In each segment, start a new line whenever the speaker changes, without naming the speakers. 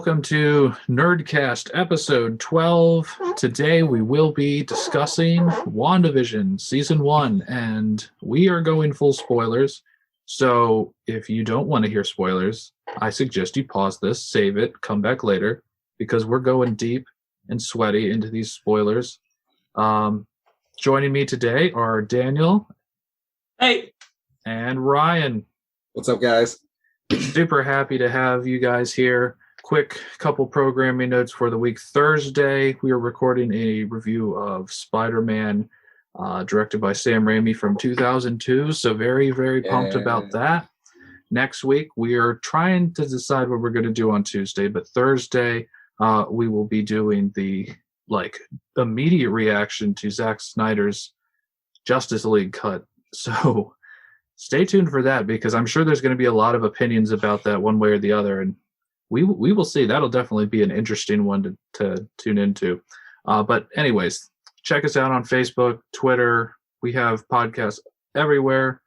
Welcome to Nerdkast episode 12. Today we will be discussing WandaVision season 1, and we are going full spoilers. So if you don't want to hear spoilers, I suggest you pause this, save it, come back later, because we're going deep and sweaty into these spoilers. Joining me today are Daniel.
Hey.
And Ryan.
What's up, guys?
Super happy to have you guys here. Quick couple programming notes for the week. Thursday, we are recording a review of Spider-Man, directed by Sam Raimi from 2002. So very, very pumped about that. Next week, we are trying to decide what we're going to do on Tuesday, but Thursday, we will be doing the immediate reaction to Zack Snyder's Justice League cut. So stay tuned for that, because I'm sure there's going to be a lot of opinions about that one way or the other, and we will see. That'll definitely be an interesting one to tune into. But anyways, check us out on Facebook, Twitter. We have podcasts everywhere.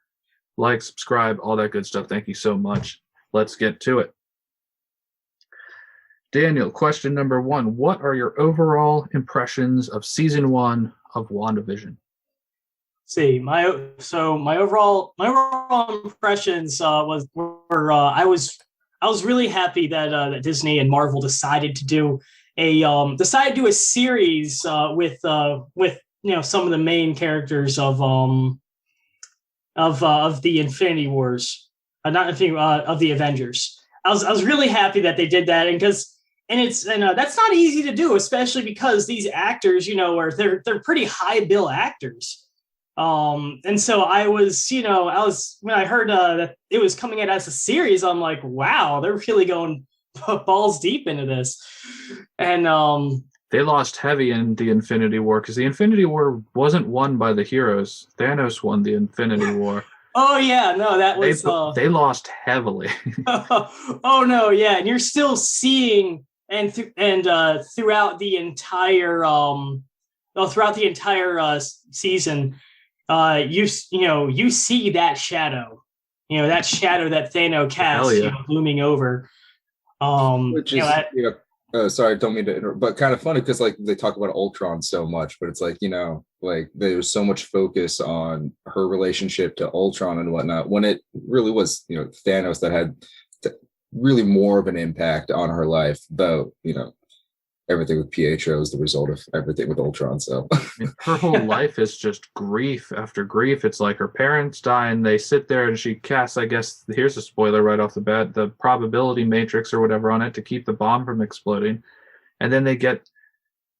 Like, subscribe, all that good stuff. Thank you so much. Let's get to it. Daniel, question number 1. What are your overall impressions of season 1 of WandaVision?
See, my overall impressions I was really happy that Disney and Marvel decided to do a series with some of the main characters of the Infinity Wars, of the Avengers. I was really happy that they did that, and that's not easy to do, especially because these actors, they're pretty high bill actors. And so I was when I heard that it was coming out as a series, I'm like, wow, they're really going balls deep into this. And
they lost heavy in the Infinity War, because the Infinity War wasn't won by the heroes. Thanos won the Infinity War.
Oh yeah, no, that was
they lost heavily.
Oh no, yeah, and you're still seeing throughout the entire season. You see that shadow, that Thanos casts, looming over.
Which is, sorry, don't mean to interrupt, but kind of funny because they talk about Ultron so much, but it's there's so much focus on her relationship to Ultron and whatnot, when it really was, Thanos that had really more of an impact on her life, though, everything with Pietro is the result of everything with Ultron. So
her whole life is just grief after grief. It's like her parents die and they sit there and she casts, I guess, here's a spoiler right off the bat, the probability matrix or whatever on it to keep the bomb from exploding. And then they get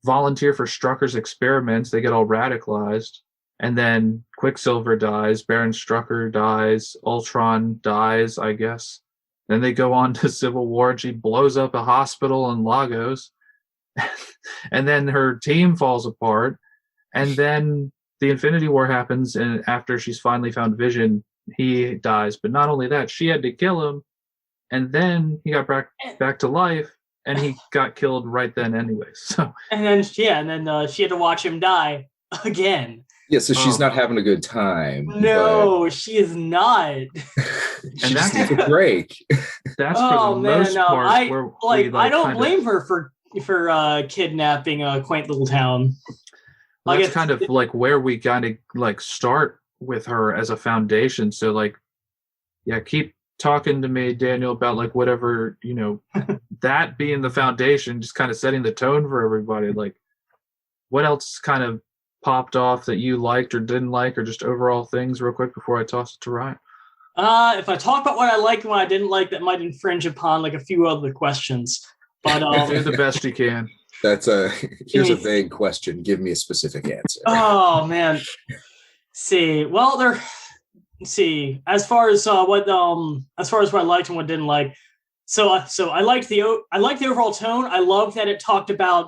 volunteer for Strucker's experiments. They get all radicalized. And then Quicksilver dies. Baron Strucker dies. Ultron dies, I guess. Then they go on to Civil War and she blows up a hospital in Lagos. And then her team falls apart, and then the Infinity War happens, and after she's finally found Vision, he dies. But not only that, she had to kill him, and then he got back to life, and he got killed right then anyway. So
and then she had to watch him die again.
Yeah, so she's not having a good time.
No, she is not.
She just needs a break.
That's for the most part.
I don't blame her for kidnapping a quaint little town.
That's kind of where we kind of start with her as a foundation. So keep talking to me, Daniel, about whatever, that being the foundation, just kind of setting the tone for everybody. What else kind of popped off that you liked or didn't like, or just overall things real quick before I toss it to Ryan?
If I talk about what I liked and what I didn't like, that might infringe upon a few other questions. But
do the best you can.
Here's a vague question. Give me a specific answer.
Oh man. As far as what I liked and what I didn't like. So I liked the overall tone. I loved that it talked about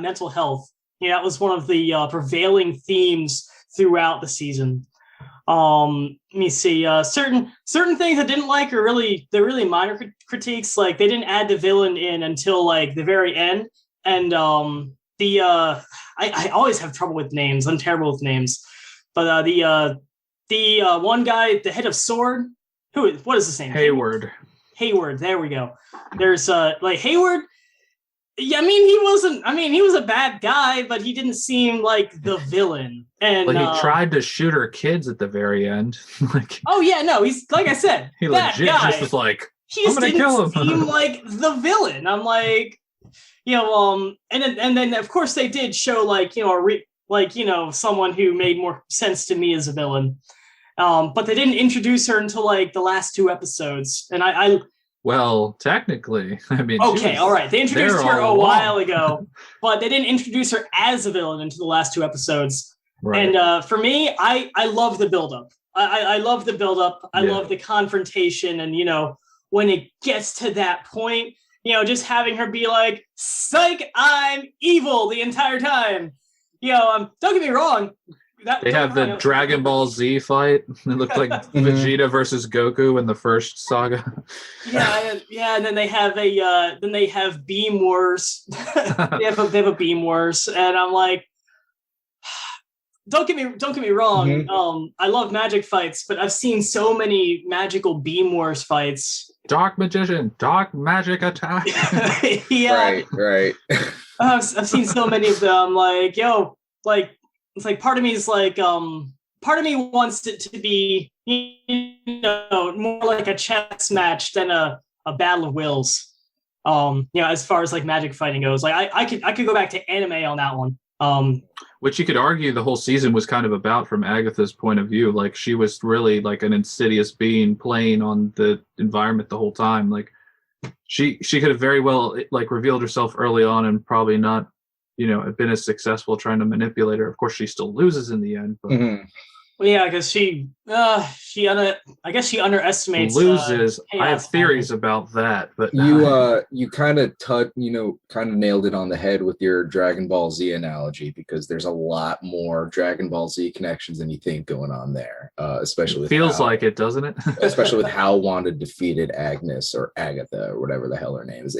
mental health. That was one of the prevailing themes throughout the season. Let me see. Certain things I didn't like are really minor critiques. They didn't add the villain in until the very end, and I always have trouble with names. I'm terrible with names, but the one guy, the head of Sword, what is his name?
Hayward.
Hayward. There we go. There's like Hayward. Yeah, I mean, he was a bad guy, but he didn't seem like the villain. And
he tried to shoot her kids at the very end. Like,
oh yeah, no, he's like I said,
he
that
legit
guy,
just was like,
he just didn't seem like the villain. I'm like, and then of course they did show like someone who made more sense to me as a villain. But they didn't introduce her until like the last 2 episodes, and I
well, technically, I mean,
okay, all right. They introduced her a while ago, but they didn't introduce her as a villain until the last 2 episodes. Right. And for me, I love the buildup. I love the buildup. I love the confrontation, and when it gets to that point, just having her be like, "Psych, I'm evil" the entire time. Don't get me wrong.
They have the Dragon Ball Z fight. It looked like Vegeta versus Goku in the first saga.
Yeah, and then they have Beam Wars. they have a Beam Wars, and I'm like, don't get me wrong. Mm-hmm. I love magic fights, but I've seen so many magical Beam Wars fights.
Dark magician, dark magic attack.
Yeah,
right.
I've seen so many of them. Like, it's like part of me is like, part of me wants it to be, more like a chess match than a battle of wills. As far as like magic fighting goes, like I could go back to anime on that one.
Which you could argue the whole season was kind of about from Agatha's point of view. Like she was really like an insidious being playing on the environment the whole time. Like she could have very well like revealed herself early on and probably not, been as successful trying to manipulate her. Of course, she still loses in the end. But
well, yeah, because I guess she underestimates
loses. I have theories about that, but
you kind of nailed it on the head with your Dragon Ball Z analogy, because there's a lot more Dragon Ball Z connections than you think going on there. Especially
feels like it, doesn't it?
Especially with how Wanda defeated Agnes or Agatha or whatever the hell her name is.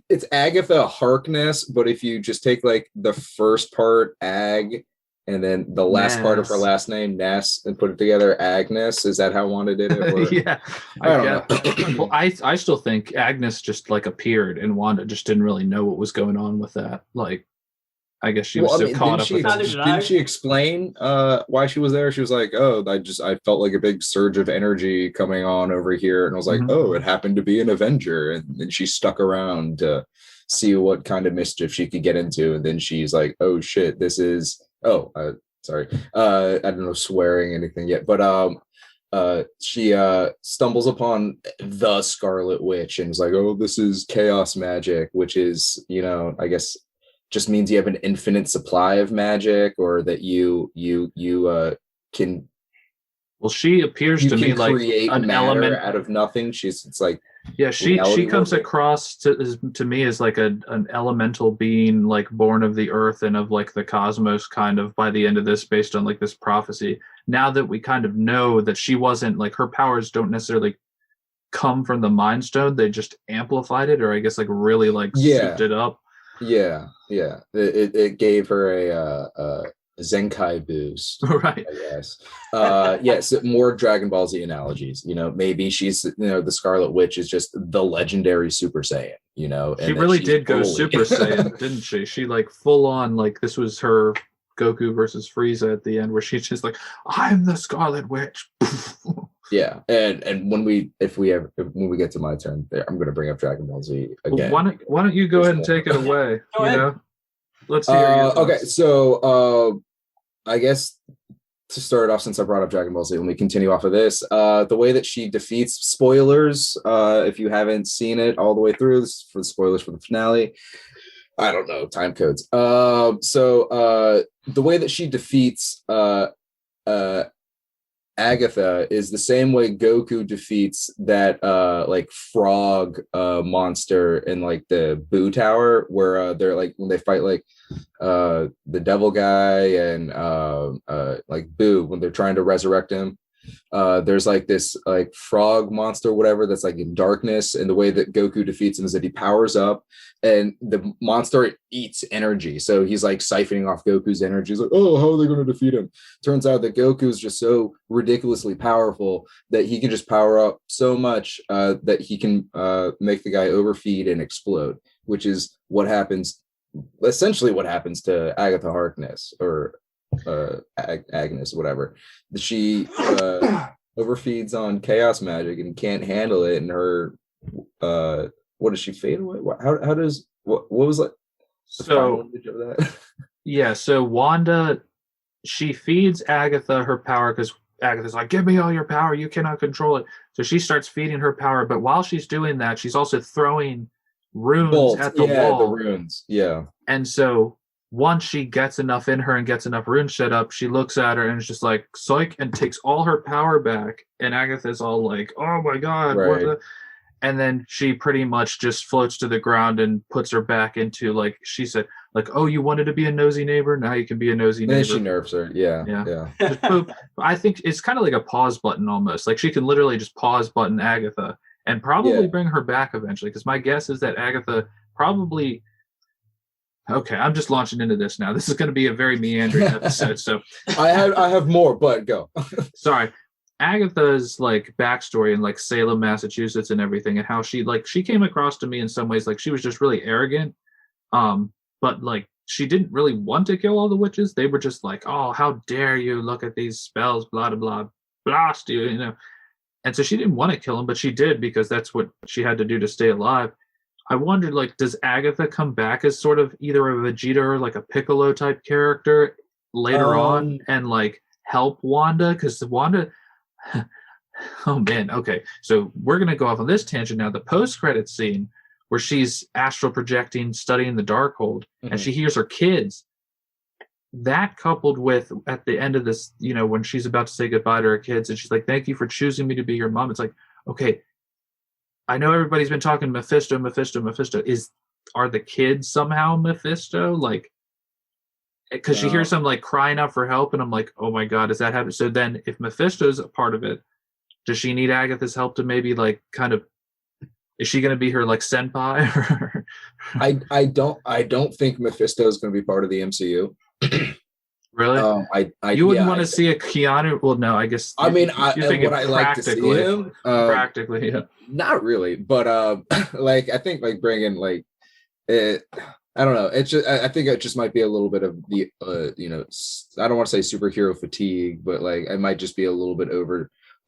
It's Agatha Harkness, but if you just take like the first part Ag, and then the last part of her last name, Ness, and put it together, Agnes. Is that how Wanda did it? Or?
Yeah. I don't know. Well, I still think Agnes just like appeared and Wanda just didn't really know what was going on with that. Like, I guess she was caught up with it.
Didn't she explain why she was there? She was like, oh, I felt like a big surge of energy coming on over here. And I was like, oh, it happened to be an Avenger. And then she stuck around to see what kind of mischief she could get into. And then she's like, oh, shit, this is... sorry. I don't know swearing anything yet, but she stumbles upon the Scarlet Witch and is like, oh, this is chaos magic, which is, I guess just means you have an infinite supply of magic, or that you can.
Well, she appears to me like an element
out of nothing. It's like.
Yeah, she comes across to me as like an elemental being, like born of the earth and of like the cosmos, kind of by the end of this, based on like this prophecy. Now that we kind of know that she wasn't like, her powers don't necessarily come from the Mind Stone, they just amplified it, or I guess like really like souped it up.
Yeah. It gave her a Zenkai boost,
right?
I guess. Yes, more Dragon Ball Z analogies. Maybe she's, the Scarlet Witch is just the legendary Super Saiyan. And
she really did go Super Saiyan, didn't she? She like full on, like this was her Goku versus Frieza at the end, where she's just like, "I'm the Scarlet Witch."
Yeah, and when we get to my turn, I'm going to bring up Dragon Ball Z again.
Well, why don't you go ahead and take it away? Let's hear your thoughts.
Okay, so I guess to start off, since I brought up Dragon Ball Z, let me continue off of this. The way that she defeats, spoilers, if you haven't seen it all the way through, this is for the spoilers for the finale. I don't know, time codes. So the way that she defeats Agatha is the same way Goku defeats that like frog monster in like the Boo Tower, where they're like, when they fight like the devil guy and like Boo, when they're trying to resurrect him, There's like this like frog monster, whatever, that's like in darkness, and the way that Goku defeats him is that he powers up, and the monster eats energy. So he's like siphoning off Goku's energy. He's like, oh, how are they going to defeat him? Turns out that Goku is just so ridiculously powerful that he can just power up so much that he can make the guy overfeed and explode, which is essentially what happens to Agatha Harkness, or Agnes, whatever. She overfeeds on chaos magic and can't handle it, and her what does she fade away? How does what was like the final image of that?
Yeah, so Wanda, she feeds Agatha her power because Agatha's like, give me all your power, you cannot control it. So she starts feeding her power, but while she's doing that, she's also throwing runes at the wall.
The runes, yeah.
And so once she gets enough in her and gets enough runes set up, she looks at her and is just like, psych, and takes all her power back. And Agatha's all like, oh my God.
Right.
What the? And then she pretty much just floats to the ground and puts her back into, like she said, like, oh, you wanted to be a nosy neighbor? Now you can be a nosy neighbor.
Then she nerfs her. Yeah.
I think it's kind of like a pause button almost. Like she can literally just pause button Agatha and probably bring her back eventually. Because my guess is that Agatha probably... Okay, I'm just launching into this now. This is going to be a very meandering episode. So
I have more, but go.
Sorry. Agatha's like backstory in like Salem, Massachusetts and everything, and how she came across to me in some ways like she was just really arrogant. But like she didn't really want to kill all the witches. They were just like, oh, how dare you look at these spells, blah, blah, blah, blast you, you know. And so she didn't want to kill him, but she did because that's what she had to do to stay alive. I wondered, like, does Agatha come back as sort of either a Vegeta or like a Piccolo type character later on and like help Wanda? Because Wanda, oh man, okay. So we're gonna go off on this tangent now. The post-credit scene where she's astral projecting, studying the Darkhold, and she hears her kids. That coupled with at the end of this, you know, when she's about to say goodbye to her kids, and she's like, "Thank you for choosing me to be your mom." It's like, okay. I know everybody's been talking Mephisto. Are the kids somehow Mephisto? Like, because she hears them like crying out for help, and I'm like, oh my God, is that happening? So then, if Mephisto's a part of it, does she need Agatha's help to maybe like kind of? Is she going to be her like senpai?
I don't think Mephisto is going to be part of the MCU.
Really? You wouldn't want to see a Keanu? Well, no, I guess.
I mean, would I like to see him?
Practically, yeah.
Not really, but like I think like bringing like it. I don't know. It's just I think it just might be a little bit of the you know, I don't want to say superhero fatigue, but like it might just be a little bit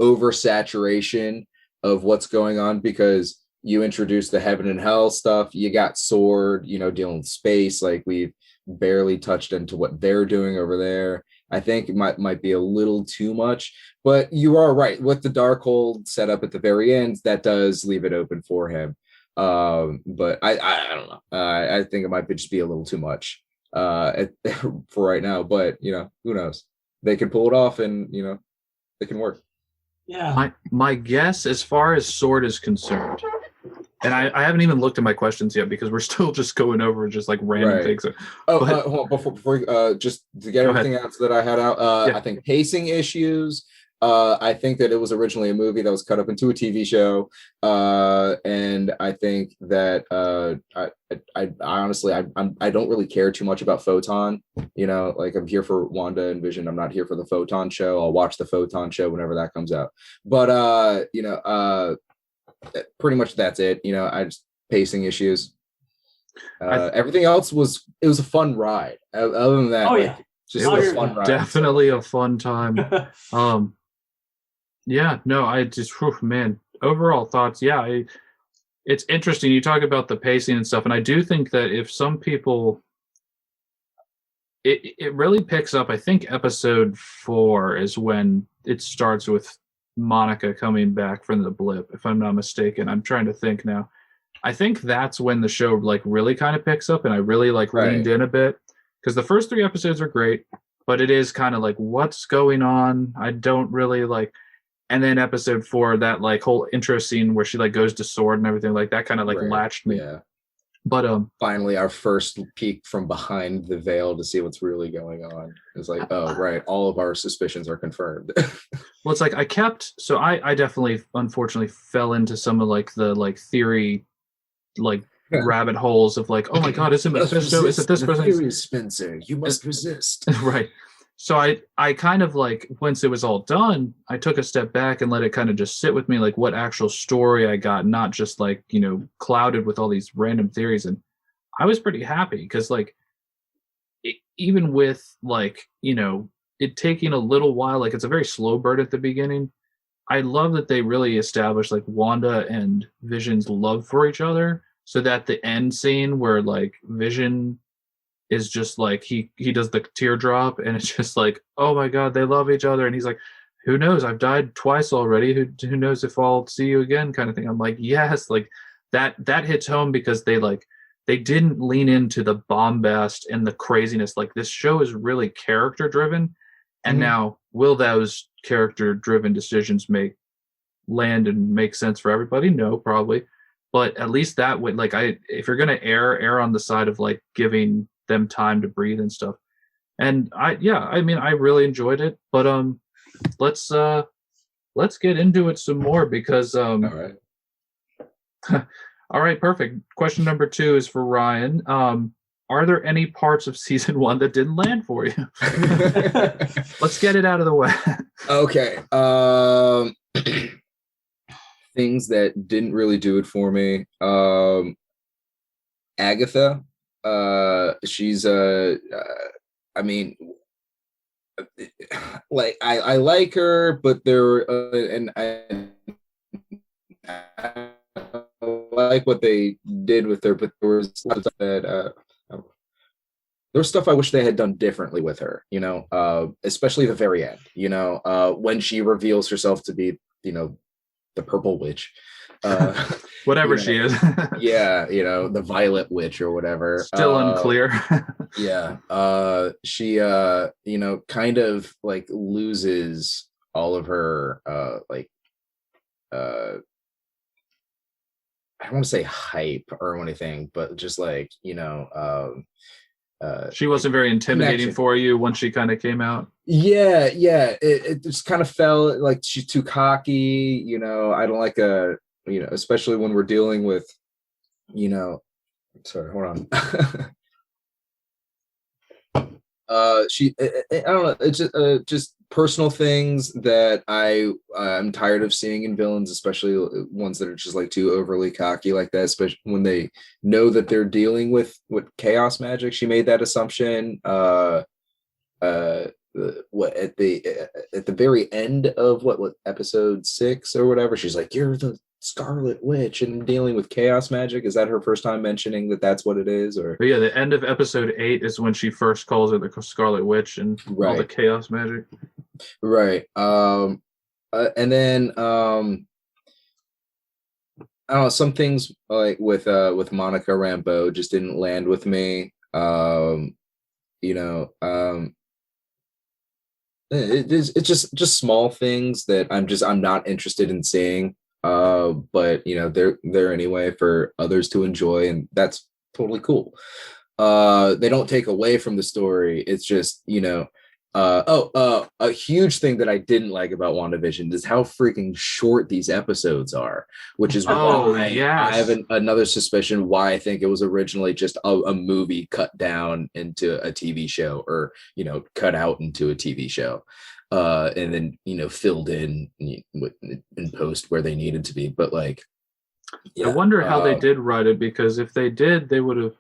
oversaturation of what's going on, because you introduce the heaven and hell stuff. You got Sword, you know, dealing with space. Like we've barely touched into what they're doing over there. I think it might be a little too much, but you are right. With the Darkhold set up at the very end, that does leave it open for him. But I don't know. I think it might just be a little too much for right now. But you know, who knows? They can pull it off, and you know, they can work.
Yeah.
My guess, as far as Sword is concerned, and I haven't even looked at my questions yet because we're still just going over just like random things.
Hold on, before just to get everything out that I had out. I think pacing issues. I think that it was originally a movie that was cut up into a TV show, and I think that I honestly I don't really care too much about Photon. You know, like I'm here for Wanda and Vision. I'm not here for the Photon show. I'll watch the Photon show whenever that comes out. But you know, pretty much that's it. You know, I just pacing issues. Everything else was a fun ride. Other than that, just a fun ride.
Definitely a fun time. Yeah, no, I just, man, overall thoughts. Yeah, it's interesting. You talk about the pacing and stuff, and I do think that if some people, it really picks up. I think episode 4 is when it starts with Monica coming back from the blip, if I'm not mistaken. I'm trying to think now. I think that's when the show like really kind of picks up, and I really like leaned in a bit, because the first 3 episodes are great, but it is kind of like, what's going on? I don't really like. And then episode 4, that like whole intro scene where she like goes to Sword and everything like that kind of like latched me.
Yeah.
But
finally our first peek from behind the veil to see what's really going on. It's like, oh right, all of our suspicions are confirmed.
Well, it's like I definitely unfortunately fell into some of like the like theory like rabbit holes of like, oh my god, is it Mephisto? Is it this person?
Theory, Spencer, you must resist.
Right. So I kind of like, once it was all done, I took a step back and let it kind of just sit with me, like what actual story I got, not just like, clouded with all these random theories. And I was pretty happy because like even with like, it taking a little while, like it's a very slow burn at the beginning. I love that they really established like Wanda and Vision's love for each other, so that the end scene where like Vision is just like he does the teardrop and it's just like, oh my god, they love each other, and he's like, who knows, I've died twice already, who knows if I'll see you again, kind of thing. I'm like, yes, like that hits home because they didn't lean into the bombast and the craziness. Like this show is really character driven, and now will those character driven decisions land and make sense for everybody? No, probably, but at least that would, like, if you're gonna err on the side of like giving them time to breathe and stuff. And I really enjoyed it. But let's get into it some more because
all right.
All right, perfect. Question number 2 is for Ryan. Are there any parts of season 1 that didn't land for you? Let's get it out of the way.
Okay. Things that didn't really do it for me. Agatha. She's I mean, like I like her, but there and I like what they did with her, but there was stuff that there was stuff I wish they had done differently with her, especially the very end, when she reveals herself to be, the purple witch.
Whatever she is.
Yeah, the violet witch or whatever.
Still unclear.
Yeah. She kind of like loses all of her I don't want to say hype or anything, but just like,
she wasn't very intimidating connection for you once she kind of came out.
Yeah. It just kind of felt like she's too cocky. I don't like especially when we're dealing with, sorry, hold on. I don't know. It's just personal things that I'm tired of seeing in villains, especially ones that are just like too overly cocky like that, especially when they know that they're dealing with chaos magic. She made that assumption. What at the very end of what episode 6 or whatever, she's like, you're the Scarlet Witch and dealing with chaos magic. Is that her first time mentioning that that's what it is? Or
but yeah, the end of episode 8 is when she first calls her the Scarlet Witch and all the chaos magic.
Right. And then I don't know, some things like with Monica Rambeau just didn't land with me. It's just small things that I'm not interested in seeing. But they're there anyway for others to enjoy, and that's totally cool. They don't take away from the story. It's just, a huge thing that I didn't like about WandaVision is how freaking short these episodes are, which is why I have another suspicion why I think it was originally just a movie cut down into a TV show, or, cut out into a TV show. And then, filled in post where they needed to be. But like,
I wonder how they did write it, because if they did, they would have,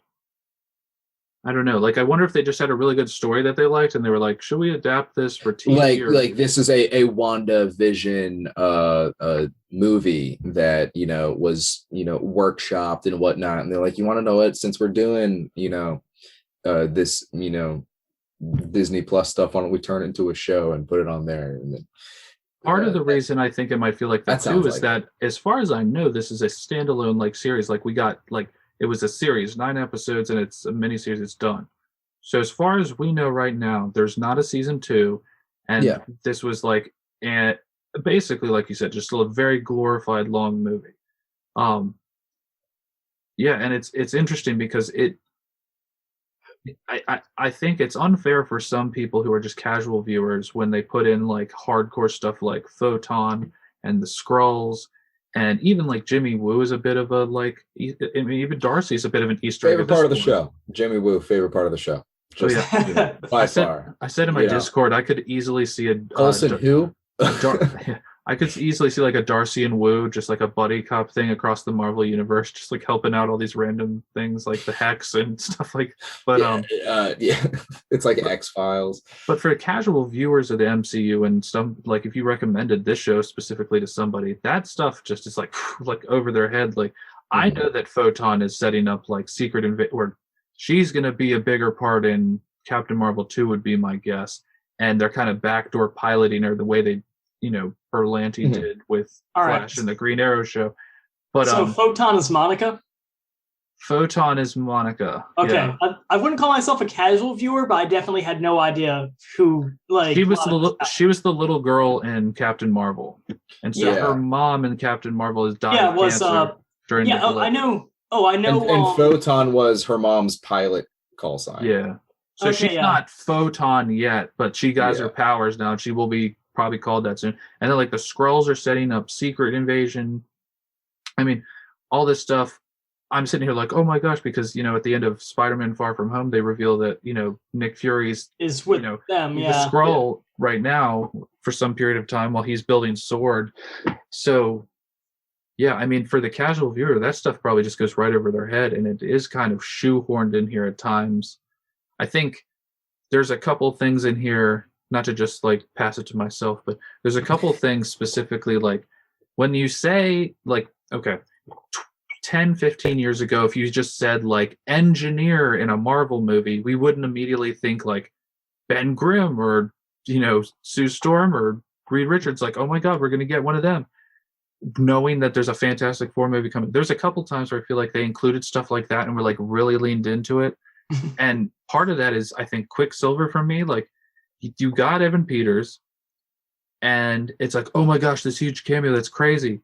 I don't know. Like, I wonder if they just had a really good story that they liked, and they were like, "Should we adapt this for TV?"
Like this is a WandaVision movie that was workshopped and whatnot, and they're like, "You want to know it? Since we're doing this Disney Plus stuff, why don't we turn it into a show and put it on there?" And then,
part of the reason I think it might feel like that too is that, as far as I know, this is a standalone like series. Like, we got it was a series, 9 episodes, and it's a miniseries. It's done. So as far as we know right now, there's not a season 2, and this was like, and basically, like you said, just a very glorified long movie. Yeah, and it's interesting because I think it's unfair for some people who are just casual viewers when they put in like hardcore stuff like Photon and the Skrulls, and even like Jimmy Woo is a bit of a like. I mean, even Darcy's a bit of an Easter egg.
Favorite part of the show, Jimmy Woo. Favorite part of the show. Just by far.
I said in my Discord, I could easily see a
Coulson who.
I could easily see like a Darcy and Woo, just like a buddy cop thing across the Marvel universe, just like helping out all these random things like the Hex and stuff like. But
it's like X-Files.
But for casual viewers of the MCU and some, like if you recommended this show specifically to somebody, that stuff just is like over their head. Like I know that Photon is setting up like or she's going to be a bigger part in Captain Marvel 2 would be my guess, and they're kind of backdoor piloting her the way they. Berlanti did with Flash and the Green Arrow show. But
so Photon is Monica?
Photon is Monica.
Okay.
Yeah.
I wouldn't call myself a casual viewer, but I definitely had no idea who like
she was the little girl in Captain Marvel. And so her mom in Captain Marvel has died of cancer during the
I know. Oh, I know.
And Photon was her mom's pilot call sign.
Yeah. So she's not Photon yet, but she got her powers now, and she will be probably called that soon. And then like the Skrulls are setting up Secret Invasion. I mean, all this stuff. I'm sitting here like, oh my gosh, because at the end of Spider-Man Far From Home, they reveal that Nick Fury's
is with them,
the Skrull right now for some period of time while he's building Sword. So yeah, I mean, for the casual viewer, that stuff probably just goes right over their head, and it is kind of shoehorned in here at times. I think there's a couple things in here. Not to just like pass it to myself, but there's a couple things specifically like when you say like, okay, 10, 15 years ago, if you just said like engineer in a Marvel movie, we wouldn't immediately think like Ben Grimm or, Sue Storm or Reed Richards, like, oh my God, we're going to get one of them. Knowing that there's a Fantastic Four movie coming. There's a couple times where I feel like they included stuff like that and we're like really leaned into it. And part of that is, I think, Quicksilver for me, like, you got Evan Peters, and it's like, oh my gosh, this huge cameo, that's crazy.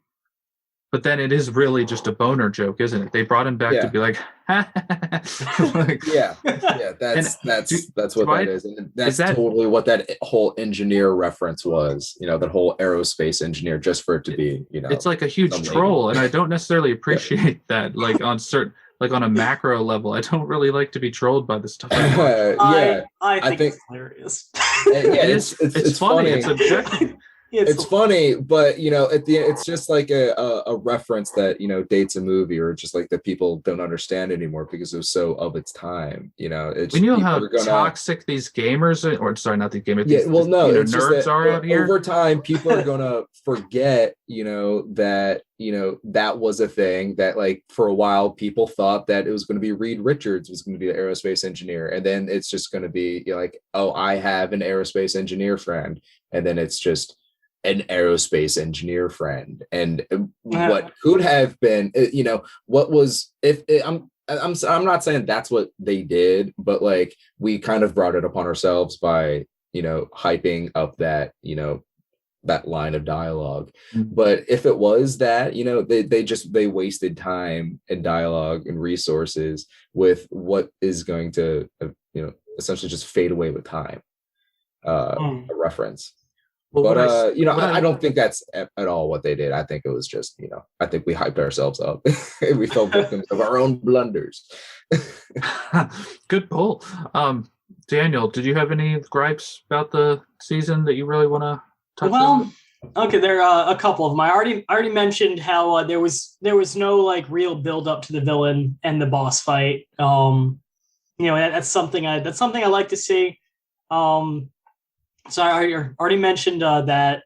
But then it is really just a boner joke, isn't it? They brought him back to be like,
like that's what that is. And that's totally what that whole engineer reference was, that whole aerospace engineer, just for it to be,
it's like a huge troll, and I don't necessarily appreciate that, like on certain. Like on a macro level, I don't really like to be trolled by this stuff.
I think it's hilarious.
It's funny. It's objective.
It's funny, but at the end, it's just like a reference that dates a movie, or just like that people don't understand anymore because it was so of its time. It's
how toxic these gamers are, or sorry, not the gamers.
Nerds
are out here.
Over time, people are gonna forget, that that was a thing that like for a while people thought that it was going to be Reed Richards was going to be the aerospace engineer, and then it's just going to be like, oh, I have an aerospace engineer friend, and then it's just an aerospace engineer friend. And what could have been, what was, if I'm not saying that's what they did, but like we kind of brought it upon ourselves by hyping up that that line of dialogue. But if it was that, they wasted time and dialogue and resources with what is going to essentially just fade away with time, a reference. Well, but I don't think that's at all what they did. I think it was just, I think we hyped ourselves up. We fell victims of our own blunders.
Good pull. Daniel, did you have any gripes about the season that you really want to touch on?
Okay, there are a couple of them. I already mentioned how there was no like real build up to the villain and the boss fight. That's something I like to see. So I already mentioned that.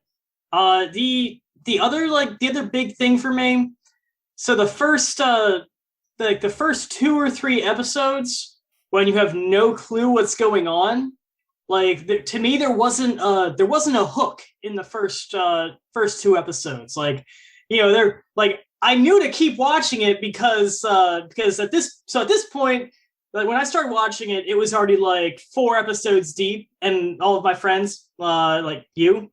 The other big thing for me. So the first the first 2 or 3 episodes, when you have no clue what's going on, like to me there wasn't a hook in the first 2 episodes. Like, they're like, I knew to keep watching it because at this point. Like when I started watching it, it was already like 4 episodes deep, and all of my friends, like you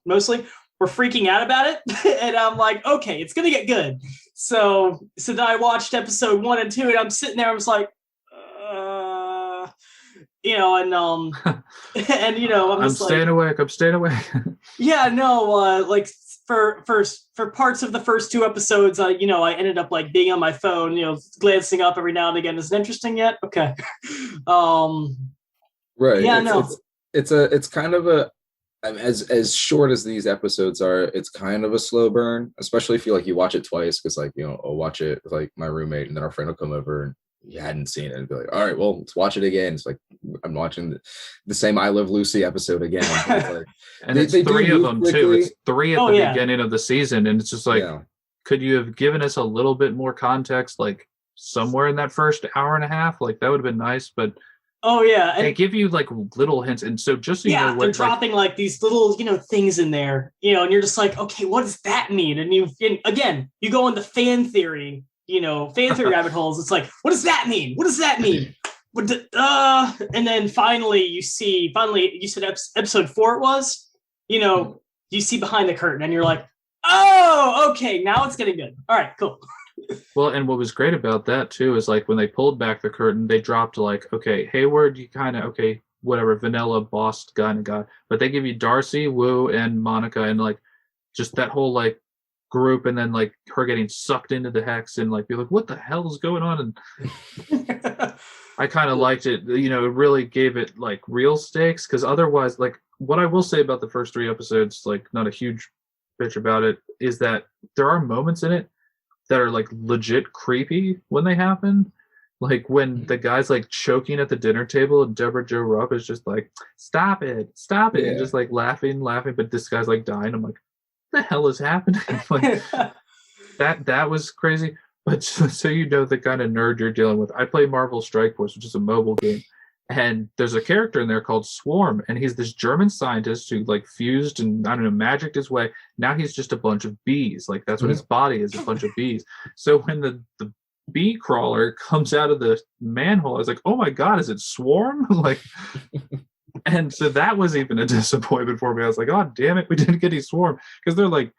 mostly, were freaking out about it. And I'm like, okay, it's going to get good. So then I watched episode 1 and 2, and I'm sitting there, I was like, and
I'm staying awake. I'm staying awake.
Yeah, no, like for parts of the first 2 episodes, I ended up like being on my phone, glancing up every now and again. Is it interesting yet? Okay.
Right.
Yeah,
It's kind of a, as short as these episodes are, it's kind of a slow burn, especially if you watch it twice, because I'll watch it with like my roommate, and then our friend will come over and you hadn't seen it and be like, all right, well, let's watch it again. It's like I'm watching the same I Love Lucy episode again.
And it's 3 of them too. It's 3 at the beginning of the season, and it's just like, could you have given us a little bit more context, like somewhere in that first hour and a half? Like that would have been nice, but
and
they give you like little hints, and so just so you know,
they're dropping like these little things in there, and you're just like, okay, what does that mean? And you go on the fan theory rabbit holes. It's like, what does that mean? What does that mean? And then finally you said episode 4 it was, you see behind the curtain, and you're like, oh, okay, now it's getting good. All right, cool.
Well, and what was great about that too is like when they pulled back the curtain, they dropped like, okay, Hayward, you kind of, okay, whatever, vanilla boss kind of guy, but they give you Darcy, Wu, and Monica, and like just that whole like group, and then like her getting sucked into the hex, and like be like, what the hell is going on? And I kind of liked it. It really gave it like real stakes, because otherwise, like what I will say about the first 3 episodes, like not a huge bitch about it, is that there are moments in it that are like legit creepy when they happen. Like when the guy's like choking at the dinner table, and Deborah Jo Rupp is just like, stop it, and just like laughing, but this guy's like dying. I'm like, the hell is happening? Like that was crazy. But so the kind of nerd you're dealing with. I play Marvel Strike Force, which is a mobile game, and there's a character in there called Swarm, and he's this German scientist who like fused and magicked his way. Now he's just a bunch of bees. Like that's what his body is, a bunch of bees. So when the bee crawler comes out of the manhole, I was like, oh my god, is it Swarm? Like. And so that was even a disappointment for me. I was like, oh, damn it, we didn't get any Swarm. Because they're like,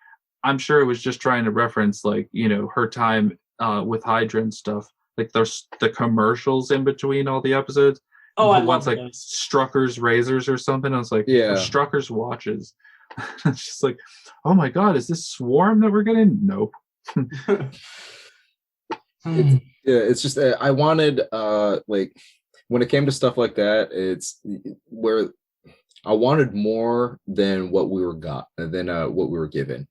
I'm sure it was just trying to reference, like, her time with Hydra and stuff. Like, there's the commercials in between all the episodes.
Oh, I
love
like
Strucker's razors or something. I was like,
yeah.
Strucker's watches. It's just like, oh my god, is this Swarm that we're getting? Nope.
It's just I wanted like, when it came to stuff like that, it's where I wanted more than what we were given.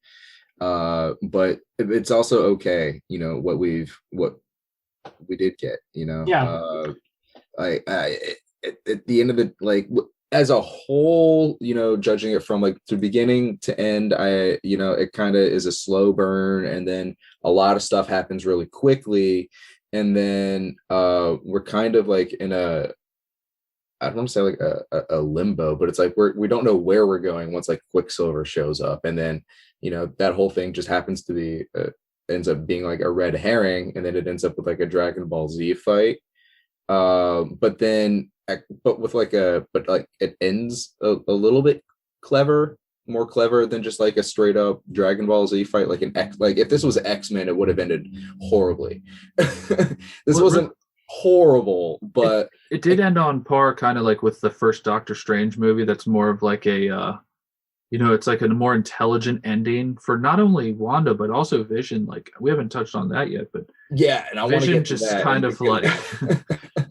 But it's also okay, what we did get,
Yeah.
At the end of the, like, as a whole, judging it from like to beginning to end, it kind of is a slow burn, and then a lot of stuff happens really quickly. And then we're kind of like in I don't want to say like a limbo, but it's like we don't know where we're going once like Quicksilver shows up, and then that whole thing just happens to be ends up being like a red herring, and then it ends up with like a Dragon Ball Z fight. But it ends a little bit more clever than just like a straight up Dragon Ball Z fight. Like if this was X-Men, it would have ended horribly. This wasn't horrible, but
it did end on par, kind of like with the first Doctor Strange movie. That's more of like a it's like a more intelligent ending for not only Wanda but also Vision. Like we haven't touched on that yet, but
yeah, and I want to get to
just
that
kind of like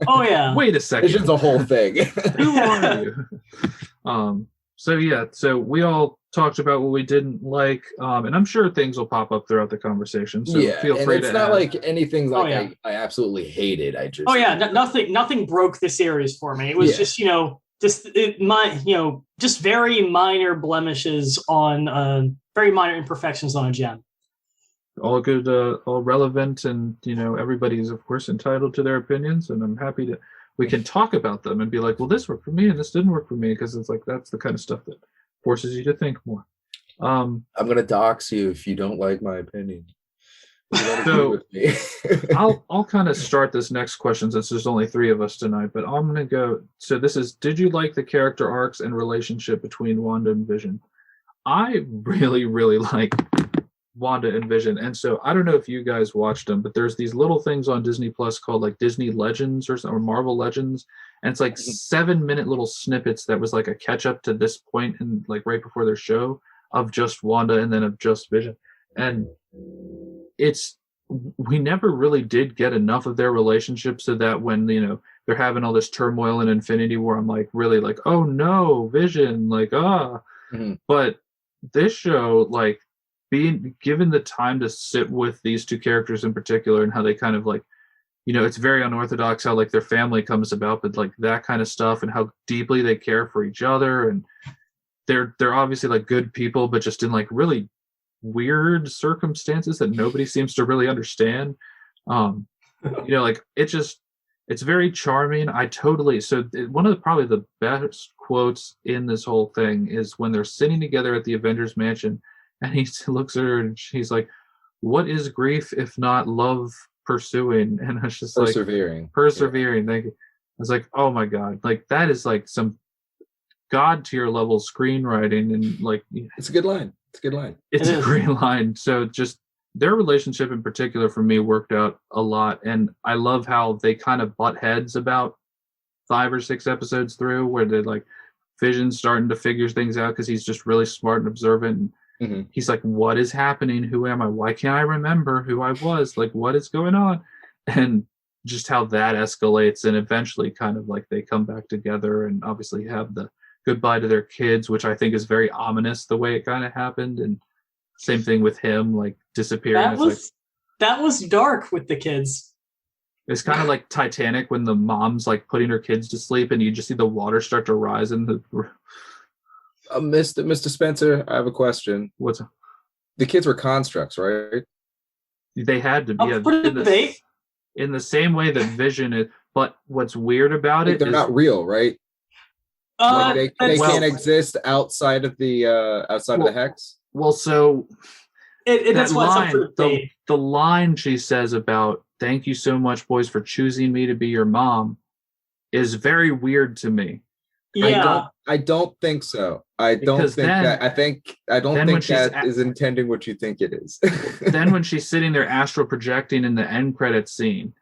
oh yeah,
wait a second,
Vision's a whole thing.
Who are you? So we all talked about what we didn't like, and I'm sure things will pop up throughout the conversation. So feel free to.
It's not like anything like I absolutely hated. I just
nothing broke the series for me. It was just just very minor blemishes on very minor imperfections on a gem.
All good, all relevant, and everybody's of course entitled to their opinions, and I'm happy we can talk about them and be like, well, this worked for me and this didn't work for me, because it's like that's the kind of stuff that forces you to think more.
I'm gonna dox you if you don't like my opinion.
So I'll kind of start this next question, since there's only 3 of us tonight, but I'm gonna go. So this is, did you like the character arcs and relationship between Wanda and Vision? I really, really like Wanda and Vision. And so I don't know if you guys watched them, but there's these little things on Disney Plus called like Disney Legends or Marvel Legends. And it's like 7-minute little snippets that was like a catch up to this point and like right before their show of just Wanda and then of just Vision. And we never really did get enough of their relationship so that when, they're having all this turmoil in Infinity War, I'm like really like, oh no, Vision, like, But this show, like, being given the time to sit with these two characters in particular and how they kind of like, it's very unorthodox how like their family comes about, but like that kind of stuff and how deeply they care for each other. And they're obviously like good people, but just in like really weird circumstances that nobody seems to really understand. Like it's very charming. One of probably the best quotes in this whole thing is when they're sitting together at the Avengers Mansion. And he looks at her and she's like, what is grief if not love pursuing? And I was just
persevering.
Persevering. Yeah. Thank you. I was like, oh my God. Like that is like some God tier level screenwriting. And like,
it's a good line.
It's a great line. So just their relationship in particular for me worked out a lot. And I love how they kind of butt heads about 5 or 6 episodes through where they're like Vision's starting to figure things out because he's just really smart and observant. And he's like, what is happening? Who am I? Why can't I remember who I was? Like, what is going on? And just how that escalates. And eventually kind of like they come back together and obviously have the goodbye to their kids, which I think is very ominous the way it kind of happened. And same thing with him, like disappearing.
That was dark with the kids.
It's kind of like Titanic when the mom's like putting her kids to sleep and you just see the water start to rise in the...
Mr. Spencer, I have a question.
What's up?
The kids were constructs, right?
They had to be in the same way that Vision is. But what's weird about it
they're not real, right? They can't exist outside of the hex.
Well, so
that's why
the line she says about "Thank you so much, boys, for choosing me to be your mom" is very weird to me.
Yeah.
I don't think so. I don't think that is intending what you think it is.
Then when she's sitting there astral projecting in the end credits scene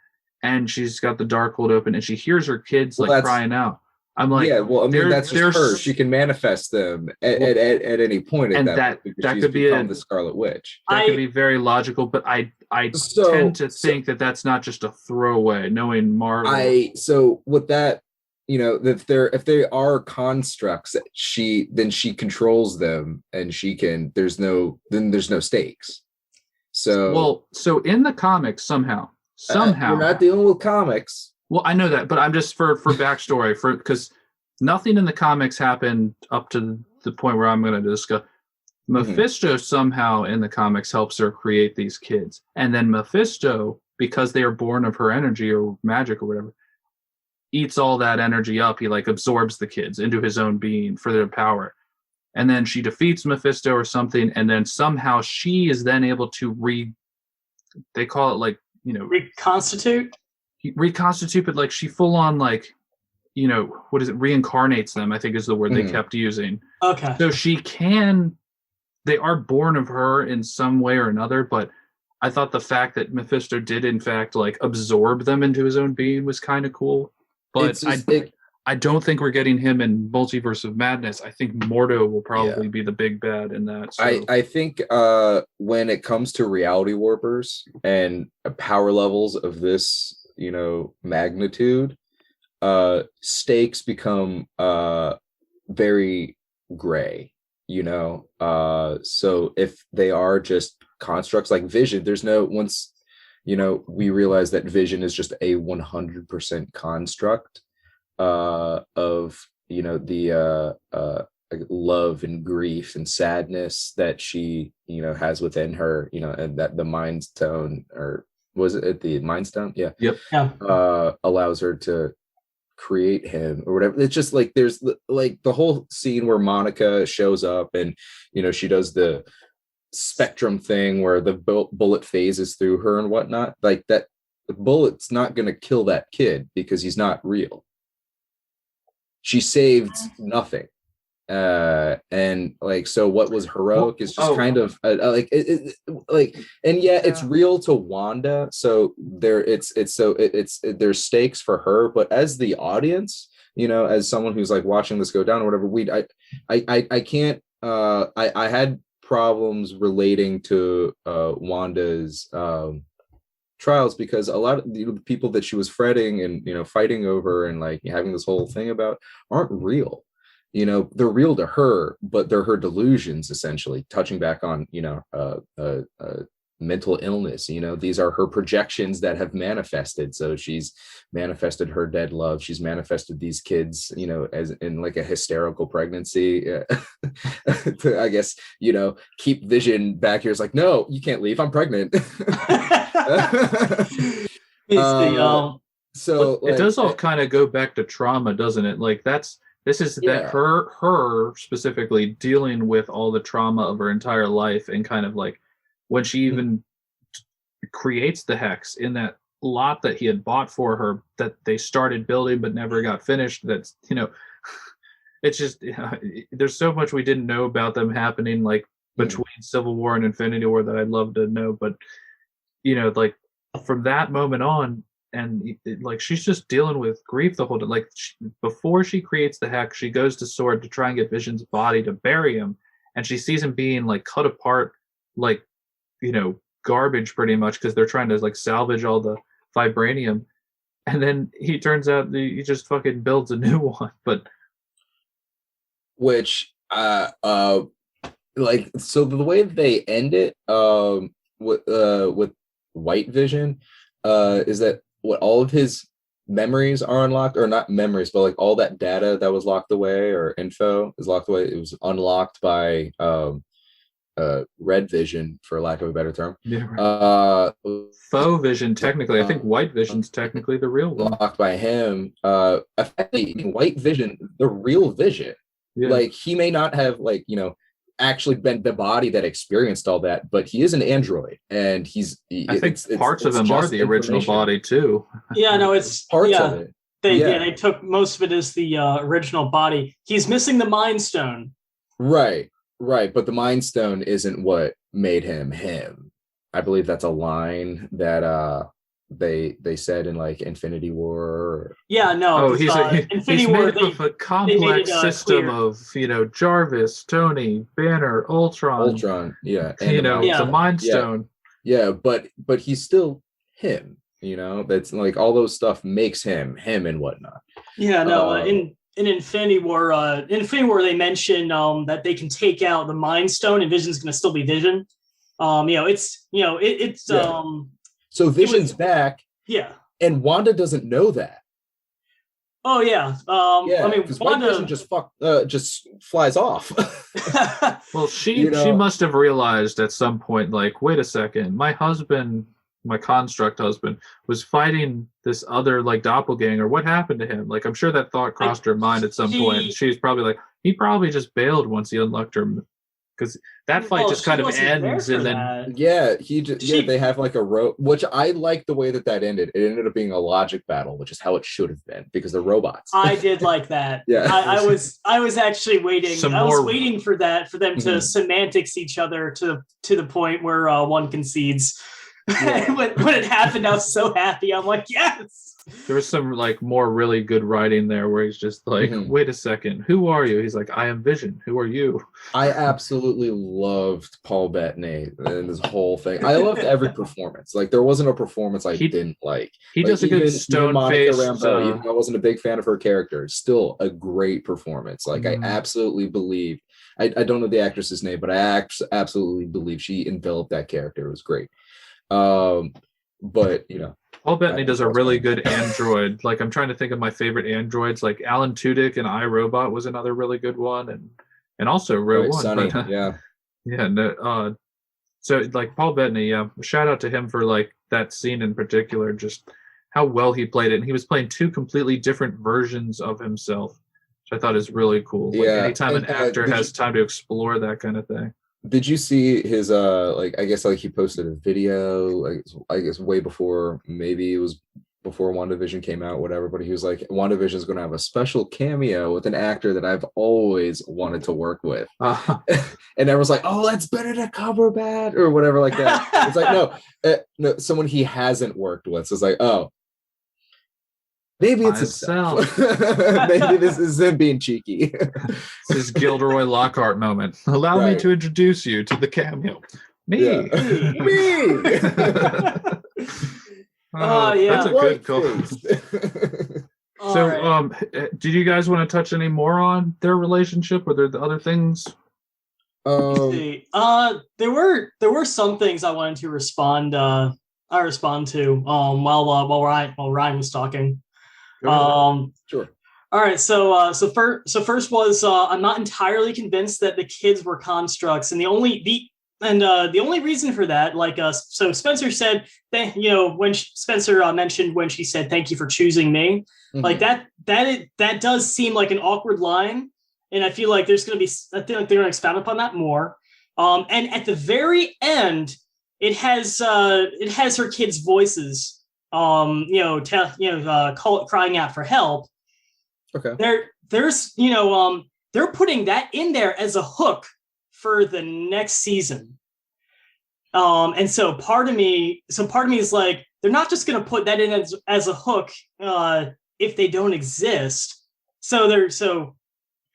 and she's got the Darkhold open and she hears her kids crying out. I'm like,
yeah, well, I mean, that's just her. She can manifest them at any point.
And that could be
the Scarlet Witch.
That could be very logical, but I tend to think that that's not just a throwaway, knowing Marvel.
So with that, if they are constructs, she controls them and there's no stakes. So
in the comics somehow
you're not dealing with comics.
Well, I know that, but I'm just for backstory because nothing in the comics happened up to the point where I'm going to discuss. Mephisto somehow in the comics helps her create these kids, and then Mephisto, because they are born of her energy or magic or whatever, eats all that energy up. He like absorbs the kids into his own being for their power. And then she defeats Mephisto or something. And then somehow she is then able to they call it like,
reconstitute,
but like she full on like, what is it? Reincarnates them, I think is the word they kept using.
Okay.
So they are born of her in some way or another, but I thought the fact that Mephisto did in fact like absorb them into his own being was kind of cool. But I don't think we're getting him in Multiverse of Madness. I think Mordo will probably be the big bad in that. So.
I think when it comes to reality warpers and power levels of this, magnitude, stakes become very gray, so if they are just constructs like Vision, we realize that Vision is just a 100% construct of the love and grief and sadness that she has within her, and that the Mind Stone, or was it the Mind Stone? Yeah.
Yep.
Allows her to create him or whatever. It's just like there's like the whole scene where Monica shows up and she does the spectrum thing where the bullet phases through her and whatnot. Like that, the bullet's not going to kill that kid because he's not real. She saved nothing, and And like, so what was heroic is just kind of like and yeah, it's real to Wanda, so there's stakes for her, but as the audience, you know, as someone who's like watching this go down or whatever, I can't I had problems relating to Wanda's trials, because a lot of the people that she was fretting and, you know, fighting over and like having this whole thing about aren't real. You know, they're real to her, but they're her delusions, essentially, touching back on, you know, mental illness. You know, these are her projections that have manifested. So she's manifested her dead love. She's manifested these kids, you know, as in like a hysterical pregnancy to, I guess, you know, keep Vision back here. It's like, no, you can't leave. I'm pregnant. So
it does all kind of go back to trauma, doesn't it? Like this is that her specifically dealing with all the trauma of her entire life, and kind of like when she even creates the hex in that lot that he had bought for her that they started building but never got finished. That's, you know, it's just, there's so much we didn't know about them happening like between Civil War and Infinity War that I'd love to know. But, you know, like from that moment on, and like she's just dealing with grief the whole time. Like before she creates the hex, she goes to Sword to try and get Vision's body to bury him, and she sees him being like cut apart, like, you know, garbage pretty much, because they're trying to like salvage all the vibranium, and then he turns out he just fucking builds a new one. But
which like, so the way they end it with White Vision is that what all of his memories are unlocked, or not memories, but like all that data that was locked away or info is locked away. It was unlocked by Red Vision, for lack of a better term.
Yeah, right. Faux Vision, technically. I think White Vision's technically the real one.
Locked by him. Effectively, White Vision, the real Vision. Yeah. Like, he may not have, like, you know, actually been the body that experienced all that, but he is an android, and
I think parts of him are the original body too.
Yeah, no, it's
parts of it.
They took most of it as the original body. He's missing the Mind Stone.
Right, but the Mind Stone isn't what made him him. I believe that's a line that they said in like Infinity War.
Yeah, no.
He's made up of a complex system of, you know, Jarvis, Tony, Banner, Ultron,
yeah,
and you know, the Mind Stone.
Yeah, but he's still him. You know, that's like all those stuff makes him and whatnot.
Yeah, no. In Infinity War, they mention that they can take out the Mind Stone, and Vision's going to still be Vision.
So Vision's back.
Yeah.
And Wanda doesn't know that.
Oh yeah. I mean,
Wanda Vision just flies off.
Well, she must have realized at some point, like, wait a second, my husband, my construct husband, was fighting this other like doppelganger. What happened to him? Like, I'm sure that thought crossed her mind at some point. She's probably like, he probably just bailed once he unlocked her, because that fight just kind of ends, and then
they have like a rope, which I like the way that ended. It ended up being a logic battle, which is how it should have been, because they're robots.
I did like that.
Yeah,
I was actually waiting. I was waiting for them to semantics each other to the point where one concedes. Yeah. when it happened, I was so happy. I'm like, yes.
There was some like more really good writing there where he's just like, wait a second, who are you? He's like, I am Vision. Who are you?
I absolutely loved Paul Bettany and this whole thing. I loved every performance. Like, there wasn't a performance I didn't like.
He does a good stone-faced.
Even I wasn't a big fan of her character. Still a great performance. Like, I absolutely believe. I don't know the actress's name, but I absolutely believe she enveloped that character. It was great. But you know,
Paul Bettany does a really good android. Like, I'm trying to think of my favorite androids. Like Alan Tudyk and iRobot was another really good one, and also Rogue One.
Sunny,
but,
yeah.
No, so like Paul Bettany, shout out to him for like that scene in particular, just how well he played it. And he was playing two completely different versions of himself, which I thought is really cool. Like, anytime an actor has time to explore that kind of thing.
Did you see his I guess like he posted a video, like I guess way before, maybe it was before WandaVision came out, whatever, but he was like, WandaVision is going to have a special cameo with an actor that I've always wanted to work with. And everyone's like, oh, that's Benedict Cumberbatch or whatever like that. It's like, no, someone he hasn't worked with. So it's like, oh, maybe it's himself. Maybe this is him being cheeky.
This is Gilderoy Lockhart moment. Allow me to introduce you to the cameo. Me.
Yeah. Me.
That's a good call. So, right. Did you guys want to touch any more on their relationship? Were there the other things?
There were some things I wanted to respond. I respond to while Ryan was talking.
Sure.
All right. So first was I'm not entirely convinced that the kids were constructs, and the only reason for that, so Spencer said that, when Spencer mentioned when she said, "Thank you for choosing me," like that does seem like an awkward line. And I feel like I feel like they're going to expound upon that more. And at the very end, it has her kids' voices, crying out for help.
Okay.
They're putting that in there as a hook for the next season. And so part of me is like, they're not just going to put that in as a hook if they don't exist.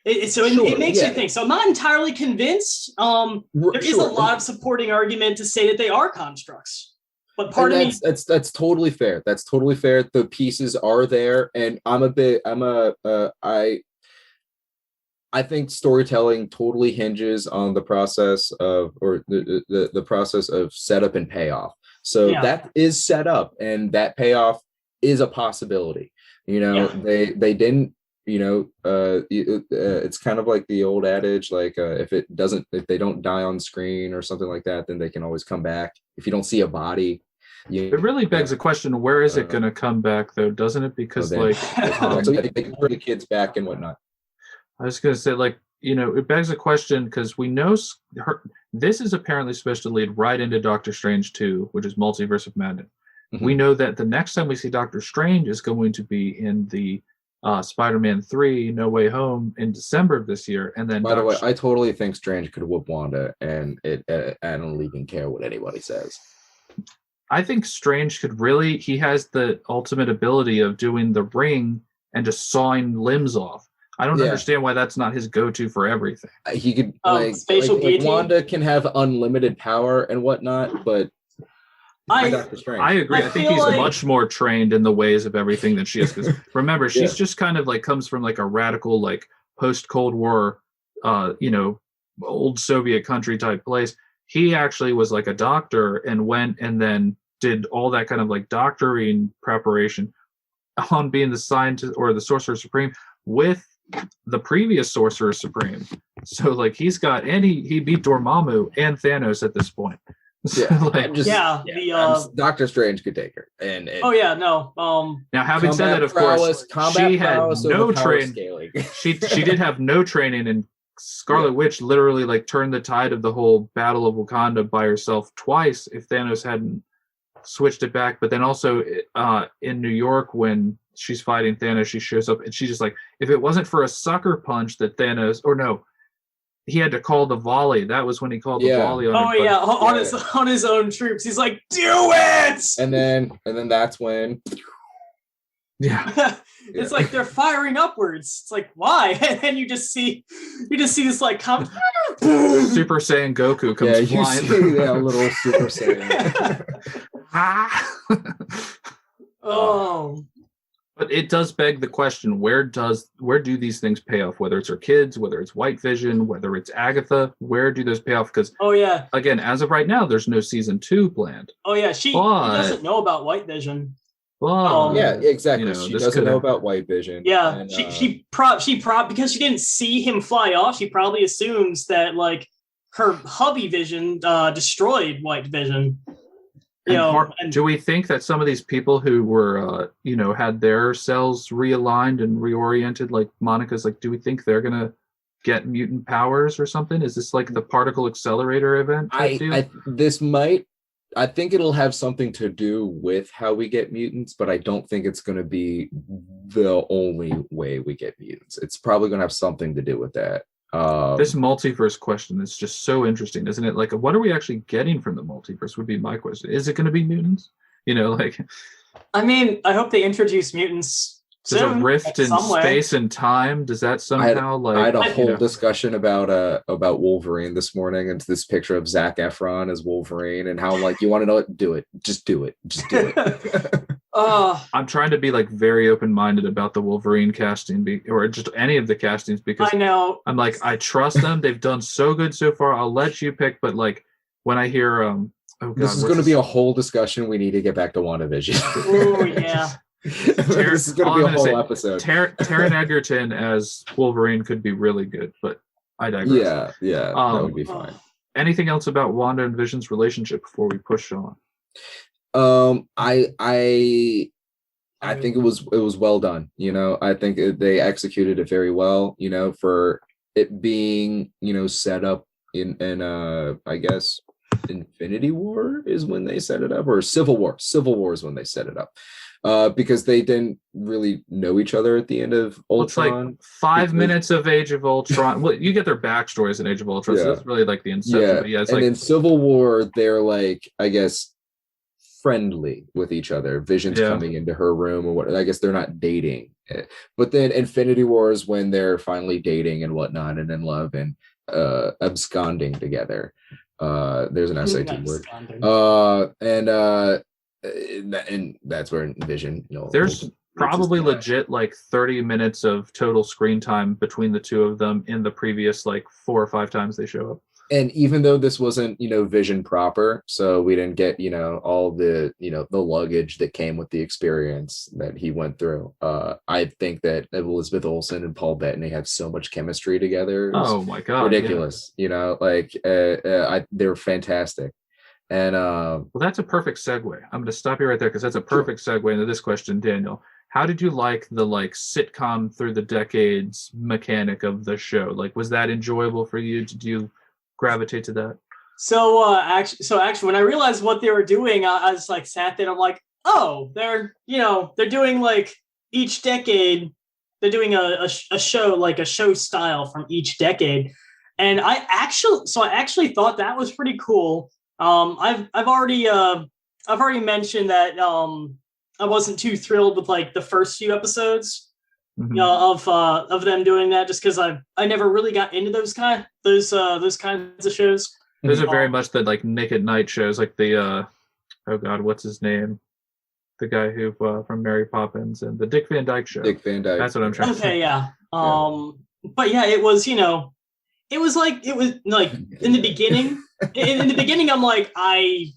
It makes you think. So I'm not entirely convinced. There is a lot of supporting argument to say that they are constructs. But part of me,
that's totally fair. That's totally fair. The pieces are there, and I think storytelling totally hinges on the process of, or the process of setup and payoff. So that is set up, and that payoff is a possibility. They didn't. It's kind of like the old adage, like if they don't die on screen or something like that, then they can always come back. If you don't see a body,
it really begs the question: where is it going to come back, though? Doesn't it? Because
so they can bring the kids back and whatnot.
I was going to say, it begs a question because we know this is apparently supposed to lead right into Doctor Strange 2, which is Multiverse of Madness. Mm-hmm. We know that the next time we see Doctor Strange is going to be in the Spider-Man 3 No Way Home in December of this year. And then,
by the way, I totally think Strange could whoop Wanda, and I don't even care what anybody says.
I think Strange could he has the ultimate ability of doing the ring and just sawing limbs off. I don't understand why that's not his go-to for everything.
He could like Wanda can have unlimited power and whatnot, but
I agree. I think he's much more trained in the ways of everything than she is. Because remember, she's just kind of comes from a radical post-Cold War, old Soviet country type place. He actually was a doctor and went and then did all that kind of doctoring preparation on being the scientist or the Sorcerer Supreme with the previous Sorcerer Supreme. So he beat Dormammu and Thanos at this point.
Doctor Strange could take her.
Now, having said that, of course, she had no training. She did have no training, and Scarlet Witch literally turned the tide of the whole Battle of Wakanda by herself twice. If Thanos hadn't switched it back, but then also in New York when she's fighting Thanos, she shows up and she's just if it wasn't for a sucker punch that Thanos, or no, he had to call the volley. That was when he called the volley on
on his own troops. He's like, do it!
And then that's when
it's they're firing upwards. It's why? And then you just see this Super
Saiyan Goku comes flying.
You see that little Super Saiyan.
But it does beg the question, where do these things pay off? Whether it's her kids, whether it's White Vision, whether it's Agatha, where do those pay off? Because again, as of right now, there's no season 2 planned.
She doesn't know about White Vision.
Exactly. She doesn't know about White Vision.
Yeah, and, she because she didn't see him fly off. She probably assumes that her hubby Vision destroyed White Vision.
Do we think that some of these people who were, had their cells realigned and reoriented, like Monica's, do we think they're gonna get mutant powers or something? Is this the particle accelerator event?
This might I think it'll have something to do with how we get mutants, but I don't think it's going to be the only way we get mutants. It's probably going to have something to do with that.
This multiverse question is just so interesting, isn't it? Like, what are we actually getting from the multiverse would be my question. Is it going to be mutants?
I mean, I hope they introduce mutants.
There's a rift in space and time. Does that somehow
I had a whole discussion about Wolverine this morning, and this picture of Zac Efron as Wolverine, and how you want to know it, do it, just do it.
I'm trying to be very open-minded about the Wolverine casting, or just any of the castings, because
I know
I'm I trust them. They've done so good so far. I'll let you pick, but when I hear oh God,
this is going to be a whole discussion. We need to get back to WandaVision.
Oh yeah.
This is going to be a whole episode.
Taron Egerton as Wolverine could be really good, but I digress.
Yeah, that would be fine.
Anything else about Wanda and Vision's relationship before we push on?
I think it was well done. I think they executed it very well. For it being set up in I guess Infinity War is when they set it up, or Civil War. Civil War is when they set it up. Because they didn't really know each other at the end of Ultron.
It's 5 minutes of Age of Ultron. Well, you get their backstories in Age of Ultron, so that's really the inception.
Yeah, and in Civil War, they're I guess, friendly with each other. Vision's coming into her room, or what? I guess they're not dating. But then Infinity War is when they're finally dating and whatnot, and in love and absconding together. There's an SAT word. And that's where Vision.
There's probably legit 30 minutes of total screen time between the two of them in the previous 4 or 5 times they show up.
And even though this wasn't Vision proper, so we didn't get all the the luggage that came with the experience that he went through. I think that Elizabeth Olsen and Paul Bettany have so much chemistry together.
Oh my God,
ridiculous! Yeah. They're fantastic. And
well, that's a perfect segue. I'm going to stop you right there because that's a perfect segue into this question, Daniel. How did you like the sitcom through the decades mechanic of the show? Was that enjoyable for you? Did you gravitate to that?
So actually, when I realized what they were doing, I was sat there. I'm like, oh, they're doing each decade. They're doing a show a show style from each decade, and I actually thought that was pretty cool. I've already mentioned that I wasn't too thrilled with the first few episodes of them doing that, just because I never really got into those kinds of shows.
Those are very much the Nick at Night shows, the oh God, what's his name? The guy who from Mary Poppins and the Dick Van Dyke Show.
Dick Van Dyke.
That's what I'm trying to say.
Okay, yeah. But yeah, it was it was in the beginning. In the beginning, I'm I'm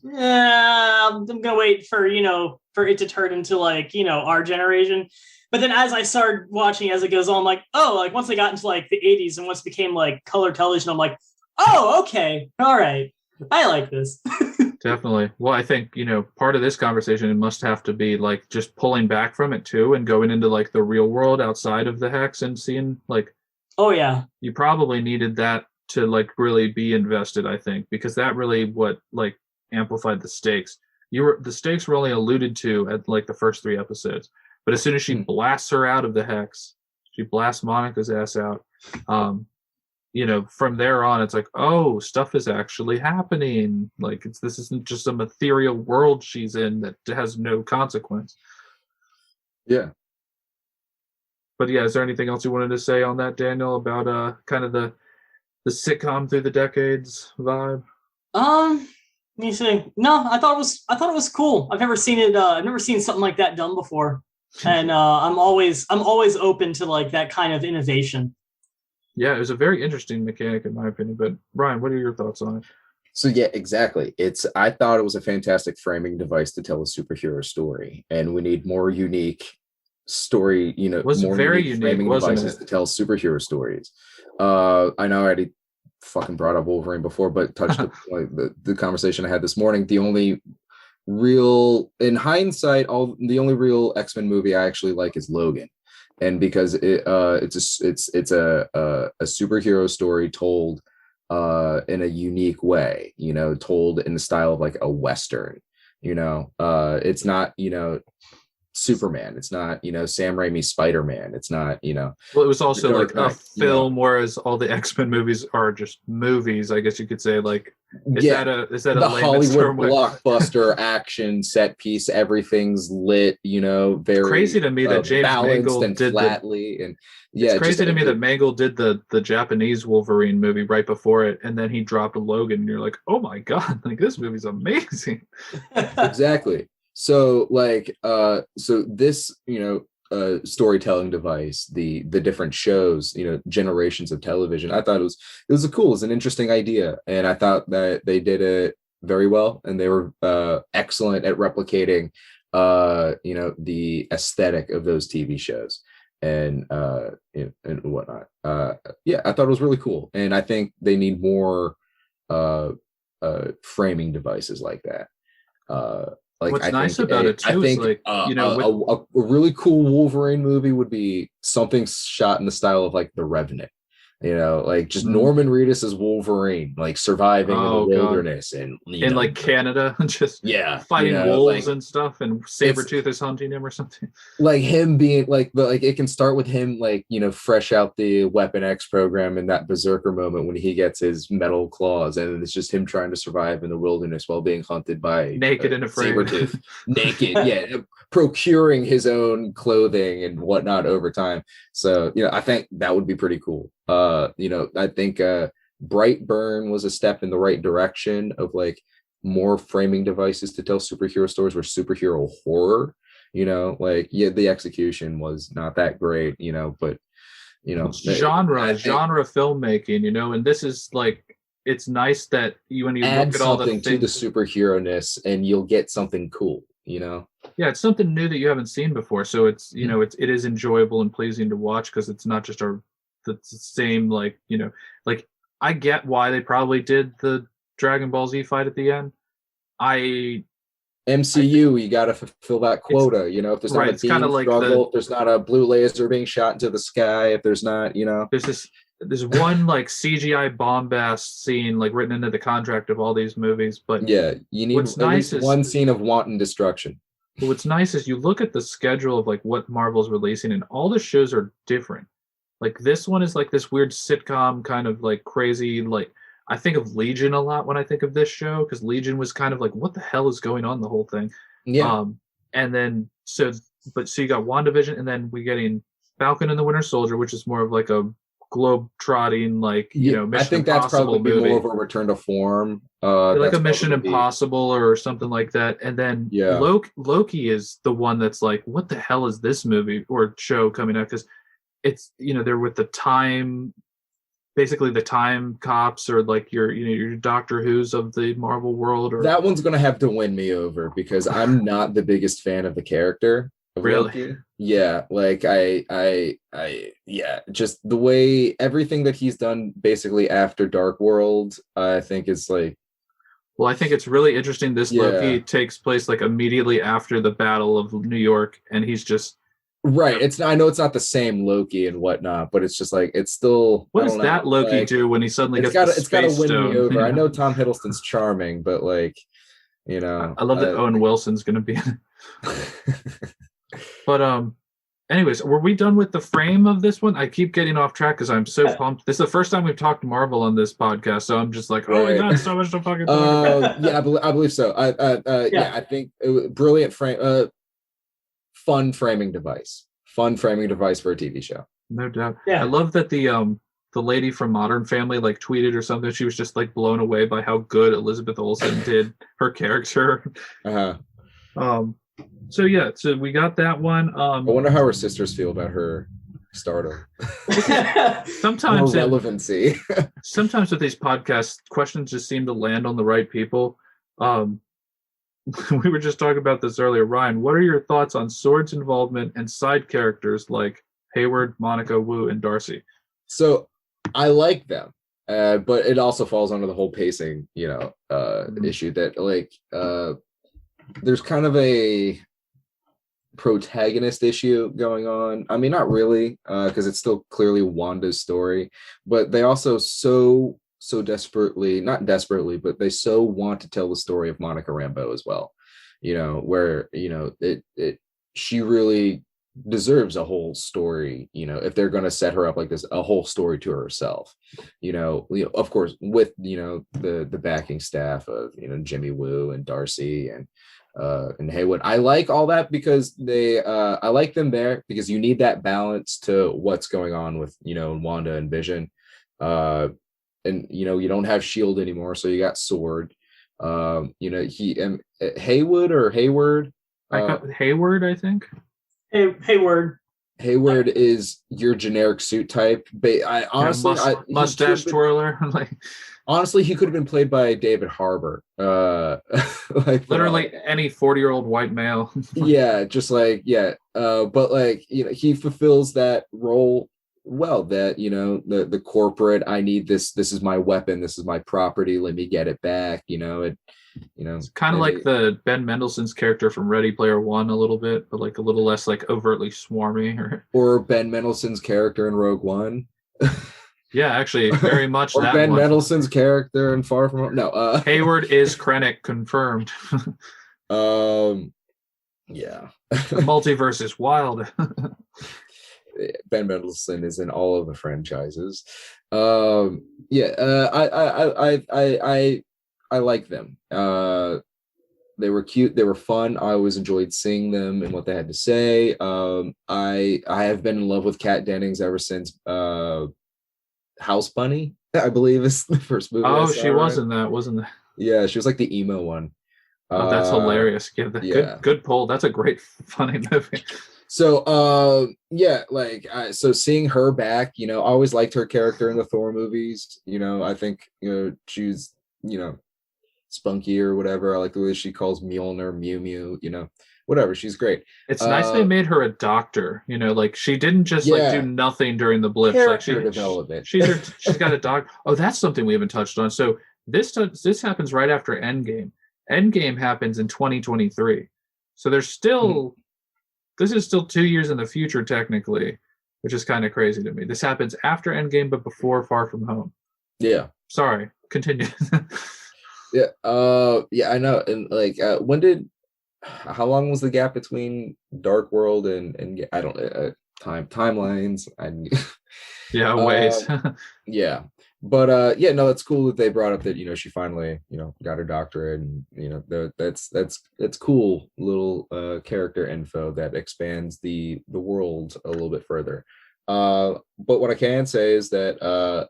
gonna wait for for it to turn into our generation. But then as I started watching as it goes on, I'm like, oh, once I got into the 80s and once it became color television, I'm like, oh, okay, all right, I like this.
Definitely. Well, I think part of this conversation must have to be just pulling back from it too and going into the real world outside of the Hex and seeing
oh yeah,
you probably needed that to really be invested, I think, because that really what amplified the stakes. The stakes were only alluded to at the first 3 episodes, but as soon as she blasts her out of the Hex, she blasts Monica's ass out. From there on, it's oh, stuff is actually happening. This isn't just some ethereal world she's in that has no consequence.
Yeah.
But yeah, is there anything else you wanted to say on that, Daniel, about kind of the sitcom through the decades vibe?
Let me see. No, I thought it was cool. I've never seen it. I've never seen something like that done before, and I'm always open to that kind of innovation.
Yeah, it was a very interesting mechanic in my opinion. But Ryan, what are your thoughts on it?
So yeah, exactly. I thought it was a fantastic framing device to tell a superhero story, and we need more unique story. More
very
unique framing devices to tell superhero stories. I know I already fucking brought up Wolverine before, but touched the conversation I had this morning. The only real, in hindsight, the only real X-Men movie I actually like is Logan, and because it's a superhero story told in a unique way, told in the style of like a Western. It's not, Superman. It's not, Sam Raimi's Spider-Man. It's not,
Well, it was also
Dark
like a
Knight,
film, whereas all the X-Men movies are just movies. I guess you could say, like, is that a
the
layman's
Hollywood
term?
blockbuster action set piece? Everything's lit, very
crazy to me that James
balanced
Mangold
and
did
flatly, and
it's crazy to me that Mangold did the Japanese Wolverine movie right before it, and then he dropped Logan, and you're like, oh my god, like this movie's amazing.
Exactly. So like, so this, storytelling device, the different shows, generations of television, I thought it was an interesting idea, and I thought that they did it very well, and they were excellent at replicating the aesthetic of those TV shows and whatnot. I thought it was really cool, and I think they need more framing devices like that.
What's nice about it too is like,
a really cool Wolverine movie would be something shot in the style of like The Revenant. Like just Norman Reedus as Wolverine, like surviving in the wilderness and
in like Canada, just fighting wolves and stuff, and Sabretooth is hunting him or something.
Like him being like it can start with him like fresh out the Weapon X program in that Berserker moment when he gets his metal claws, and it's just him trying to survive in the wilderness while being hunted by
naked and afraid.
Sabretooth, naked, procuring his own clothing and whatnot over time. So I think that would be pretty cool. I think Brightburn was a step in the right direction of like more framing devices to tell superhero stories, where superhero horror, the execution was not that great, but
genre filmmaking, and this is like, it's nice that when you
add
look at all the
something to the superhero-ness and you'll get something cool.
Yeah, it's something new that you haven't seen before, so it's it is enjoyable and pleasing to watch, because it's not just the same, like, like I get why they probably did the Dragon Ball Z fight at the end.
You gotta fulfill that quota, if there's not a beam struggle, if there's not a blue laser being shot into the sky, if there's not,
there's one like CGI bombast scene like written into the contract of all these movies, but
you need
what's nice is
one scene of wanton destruction.
But what's nice is you look at the schedule of like what Marvel's releasing, and all the shows are different. Like this one is like this weird sitcom kind of like crazy, like I think of Legion a lot when I think of this show, because Legion was kind of like, what the hell is going on, the whole thing. And then so you got WandaVision, and then we getting Falcon and the Winter Soldier, which is more of like a globe trotting, like Mission
I think that's
Impossible
probably
movie.
more of a return to form,
like a Mission Impossible or something like that. And then Loki is the one that's like, what the hell is this movie or show coming out? Because it's they're with the time, basically the time cops, or like your Doctor Who's of the Marvel world. Or
that one's gonna have to win me over, because I'm not the biggest fan of the character.
Really?
Loki. Yeah, like I just the way everything that he's done basically after Dark World, I think is like.
Well, I think it's really interesting. This Loki takes place like immediately after the Battle of New York, and he's just.
Right. I know it's not the same Loki and whatnot, but it's just like, it's still.
What does that Loki do when he suddenly gets the Space Stone? It's got to win me
over. I know Tom Hiddleston's charming, but like,
I love that Owen Wilson's going to be in it. But anyways, were we done with the frame of this one? I keep getting off track because I'm so pumped. This is the first time we've talked Marvel on this podcast, so I'm just like, oh my god, so much to fucking talk about.
Yeah, I believe so. I think brilliant frame. Fun framing device for a TV show.
No doubt. Yeah, I love that the lady from Modern Family like tweeted or something. She was just like blown away by how good Elizabeth Olsen did her character. So we got that one. I
wonder how her sisters feel about her stardom.
Sometimes
relevancy.
Sometimes with these podcasts, questions just seem to land on the right people. We were just talking about this earlier. Ryan, what are your thoughts on Sword's involvement and side characters like Hayward, Monica, Wu, and Darcy?
So I like them, but it also falls under the whole pacing, issue that like there's kind of a protagonist issue going on. I mean, not really, because it's still clearly Wanda's story, but they also so so desperately, not desperately, but they so want to tell the story of Monica Rambeau as well. Where she really deserves a whole story. If they're going to set her up like this, a whole story to herself. Of course, with the backing staff of Jimmy Woo and Darcy and Haywood. I like all that because I like them there because you need that balance to what's going on with Wanda and Vision. And you don't have Shield anymore, so you got Sword. Haywood or Hayward.
Hayward, I think.
Hayward.
Hayward is your generic suit type. But I honestly,
mustache twirler.
Honestly, he could have been played by David Harbour.
Literally any 40-year-old white male.
Yeah, just but he fulfills that role well. That the corporate, I need this. This is my weapon. This is my property. Let me get it back. It's
kind of like the Ben Mendelsohn's character from Ready Player One a little bit, but like a little less like overtly swarmy.
Or Ben Mendelsohn's character in Rogue One.
Yeah, actually, very much.
Or that Ben Mendelsohn's character in Far From Home. No,
Hayward is Krennic, confirmed.
Yeah.
The multiverse is wild.
Ben Mendelsohn is in all of the franchises. I like them. They were cute. They were fun. I always enjoyed seeing them and what they had to say. I have been in love with Kat Dennings ever since House Bunny, I believe is the first movie.
Oh, she was in that, wasn't that?
Yeah, she was like the emo one.
Oh, that's hilarious. Good pull. That's a great funny movie.
So so seeing her back, I always liked her character in the Thor movies. I think she's spunky or whatever. I like the way she calls Mjolnir Mew Mew, whatever. She's great.
It's nice they made her a doctor, like she didn't just do nothing during the blips.
Character development.
She's got a doc. Oh, that's something we haven't touched on. So this happens right after Endgame. Endgame happens in 2023. So there's still this is still 2 years in the future technically, which is kind of crazy to me. This happens after Endgame but before Far From Home.
Yeah.
Sorry. Continue.
Yeah. I know. And how long was the gap between Dark World and I don't know, timelines?
Ways.
Yeah. But no, it's cool that they brought up that she finally got her doctorate, and that's cool little character info that expands the world a little bit further. But what I can say is that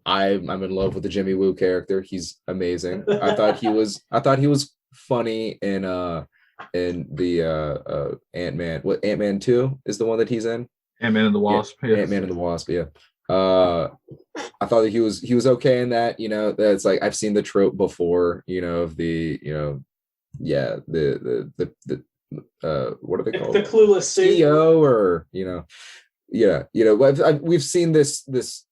I'm in love with the Jimmy Woo character. He's amazing. I thought he was funny in the Ant-Man. What, Ant-Man 2 is the one that he's in?
Ant-Man and the Wasp.
Yeah, Ant-Man and the Wasp, yeah. I thought that he was okay in that. That's like I've seen the trope before, of the the what are they called?
The clueless
CEO, or we've seen this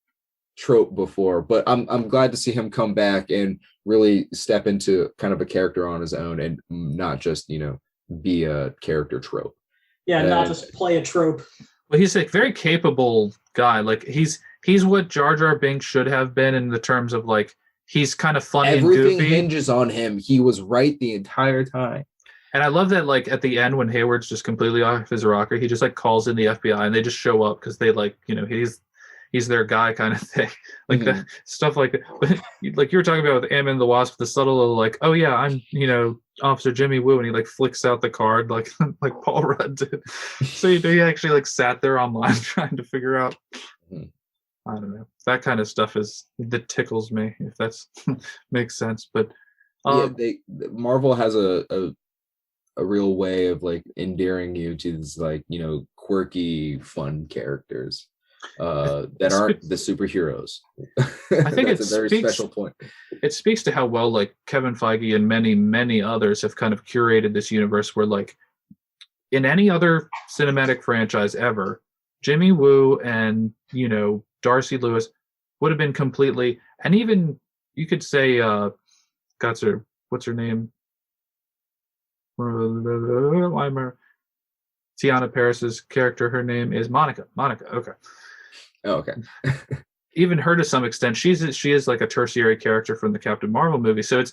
trope before, but I'm glad to see him come back and really step into kind of a character on his own and not just be a character trope.
Yeah, not just play a trope.
Well, he's a very capable guy. Like he's what Jar Jar Binks should have been in the terms of like he's kind of funny.
Everything
and goofy.
Hinges on him. He was right the entire time.
And I love that, like, at the end when Hayward's just completely off his rocker, he just like calls in the FBI and they just show up because they he's their guy kind of thing. Like the stuff like that. Like you were talking about with Ant-Man and the Wasp, the subtle little like, oh yeah, I'm Officer Jimmy Woo, and he like flicks out the card like Paul Rudd did. So he actually like sat there online trying to figure out. I don't know. That kind of stuff that tickles me, if that's makes sense. But
Marvel has a real way of like endearing you to these like quirky, fun characters that aren't the superheroes.
I think
that's a very special point.
It speaks to how well like Kevin Feige and many others have kind of curated this universe where like in any other cinematic franchise ever, Jimmy Woo and Darcy Lewis would have been completely, and even you could say what's her name? Tiana Paris's character, her name is Monica. Okay.
Oh, okay.
even her to some extent, she is like a tertiary character from the Captain Marvel movie. So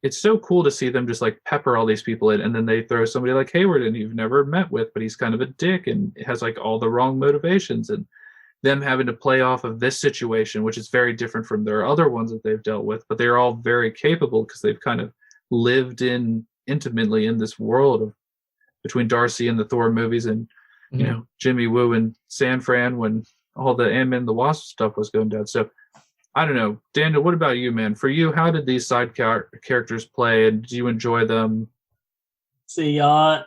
it's so cool to see them just like pepper all these people in, and then they throw somebody like Hayward in you've never met with, but he's kind of a dick and has like all the wrong motivations, and them having to play off of this situation, which is very different from their other ones that they've dealt with, but they're all very capable because they've kind of lived intimately in this world of between Darcy and the Thor movies and Jimmy Woo and San Fran when all the Ant-Man and the Wasp stuff was going down. So I don't know, Daniel, what about you, man? For you, how did these side characters play, and do you enjoy them?
That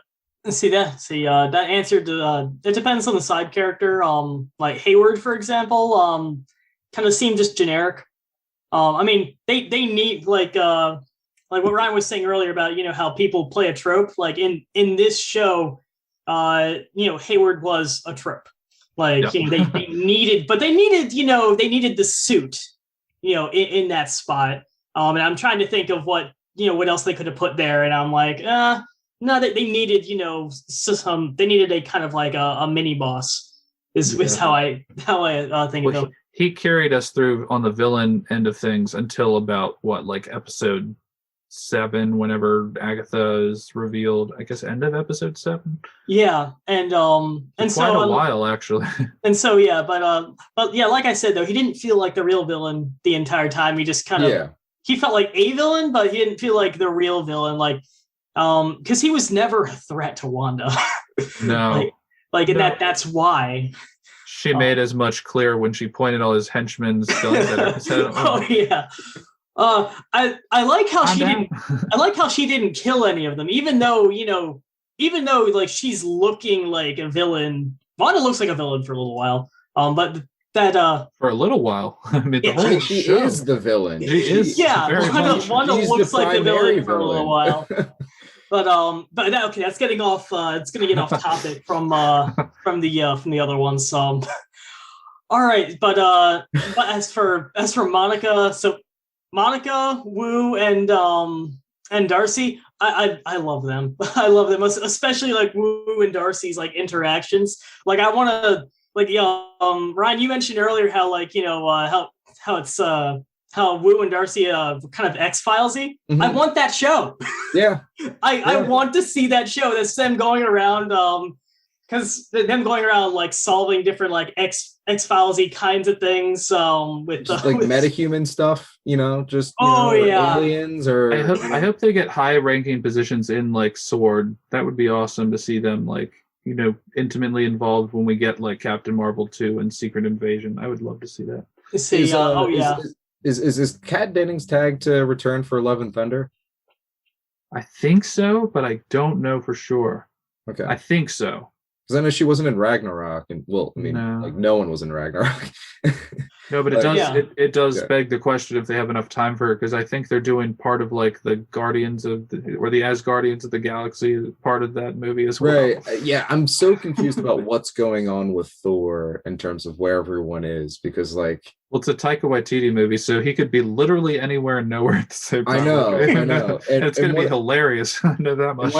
answered. It depends on the side character. Like Hayward, for example, kind of seemed just generic. I mean, they need like what Ryan was saying earlier about how people play a trope. Like in this show, Hayward was a trope. Like they needed the suit, in that spot. And I'm trying to think of what else they could have put there, and I'm like, no, they needed they needed a kind of like a mini boss. Is how I think of them.
He carried us through on the villain end of things until about episode 7, whenever Agatha is revealed. I guess end of episode 7.
Yeah, and
quite
so
a while actually.
And so but yeah, like I said though, he didn't feel like the real villain the entire time. He just kind of he felt like a villain, but he didn't feel like the real villain. Like because he was never a threat to Wanda.
No,
and that's why.
She made as much clear when she pointed all his henchmen guns at his head.
Oh yeah. I like how I like how she didn't kill any of them, even though like she's looking like a villain. Wanda looks like a villain for a little while. But that
for a little while. I mean, the whole
she
show.
is the villain.
She is.
Yeah, Wanda looks like the villain for a little while. But that's getting off. It's going to get off topic from the other ones. All right, but as for Monica, so Monica, Wu, and Darcy, I love them. I love them, especially like Wu and Darcy's like interactions. Like I want to Ryan, you mentioned earlier how how it's how Wu and Darcy kind of X-Filesy. Mm-hmm. I want that show.
Yeah.
I want to see that show. That's them going around because them going around like solving different like X-Filesy kinds of things with
just like metahuman stuff, aliens or
I hope they get high ranking positions in like Sword. That would be awesome to see them like intimately involved when we get like Captain Marvel 2 and Secret Invasion. I would love to see that.
Is this Kat Dennings tagged to return for Love and Thunder?
I think so, but I don't know for sure.
Okay.
I think so.
Because I know she wasn't in Ragnarok, and no one was in Ragnarok.
No, but it does beg the question if they have enough time for her, because I think they're doing part of like the Guardians of the Asgardians of the Galaxy part of that movie as well.
Right. Yeah, I'm so confused about what's going on with Thor in terms of where everyone is, because
it's a Taika Waititi movie, so he could be literally anywhere and nowhere at the same time.
I know.
And it's going to be hilarious. I know that much.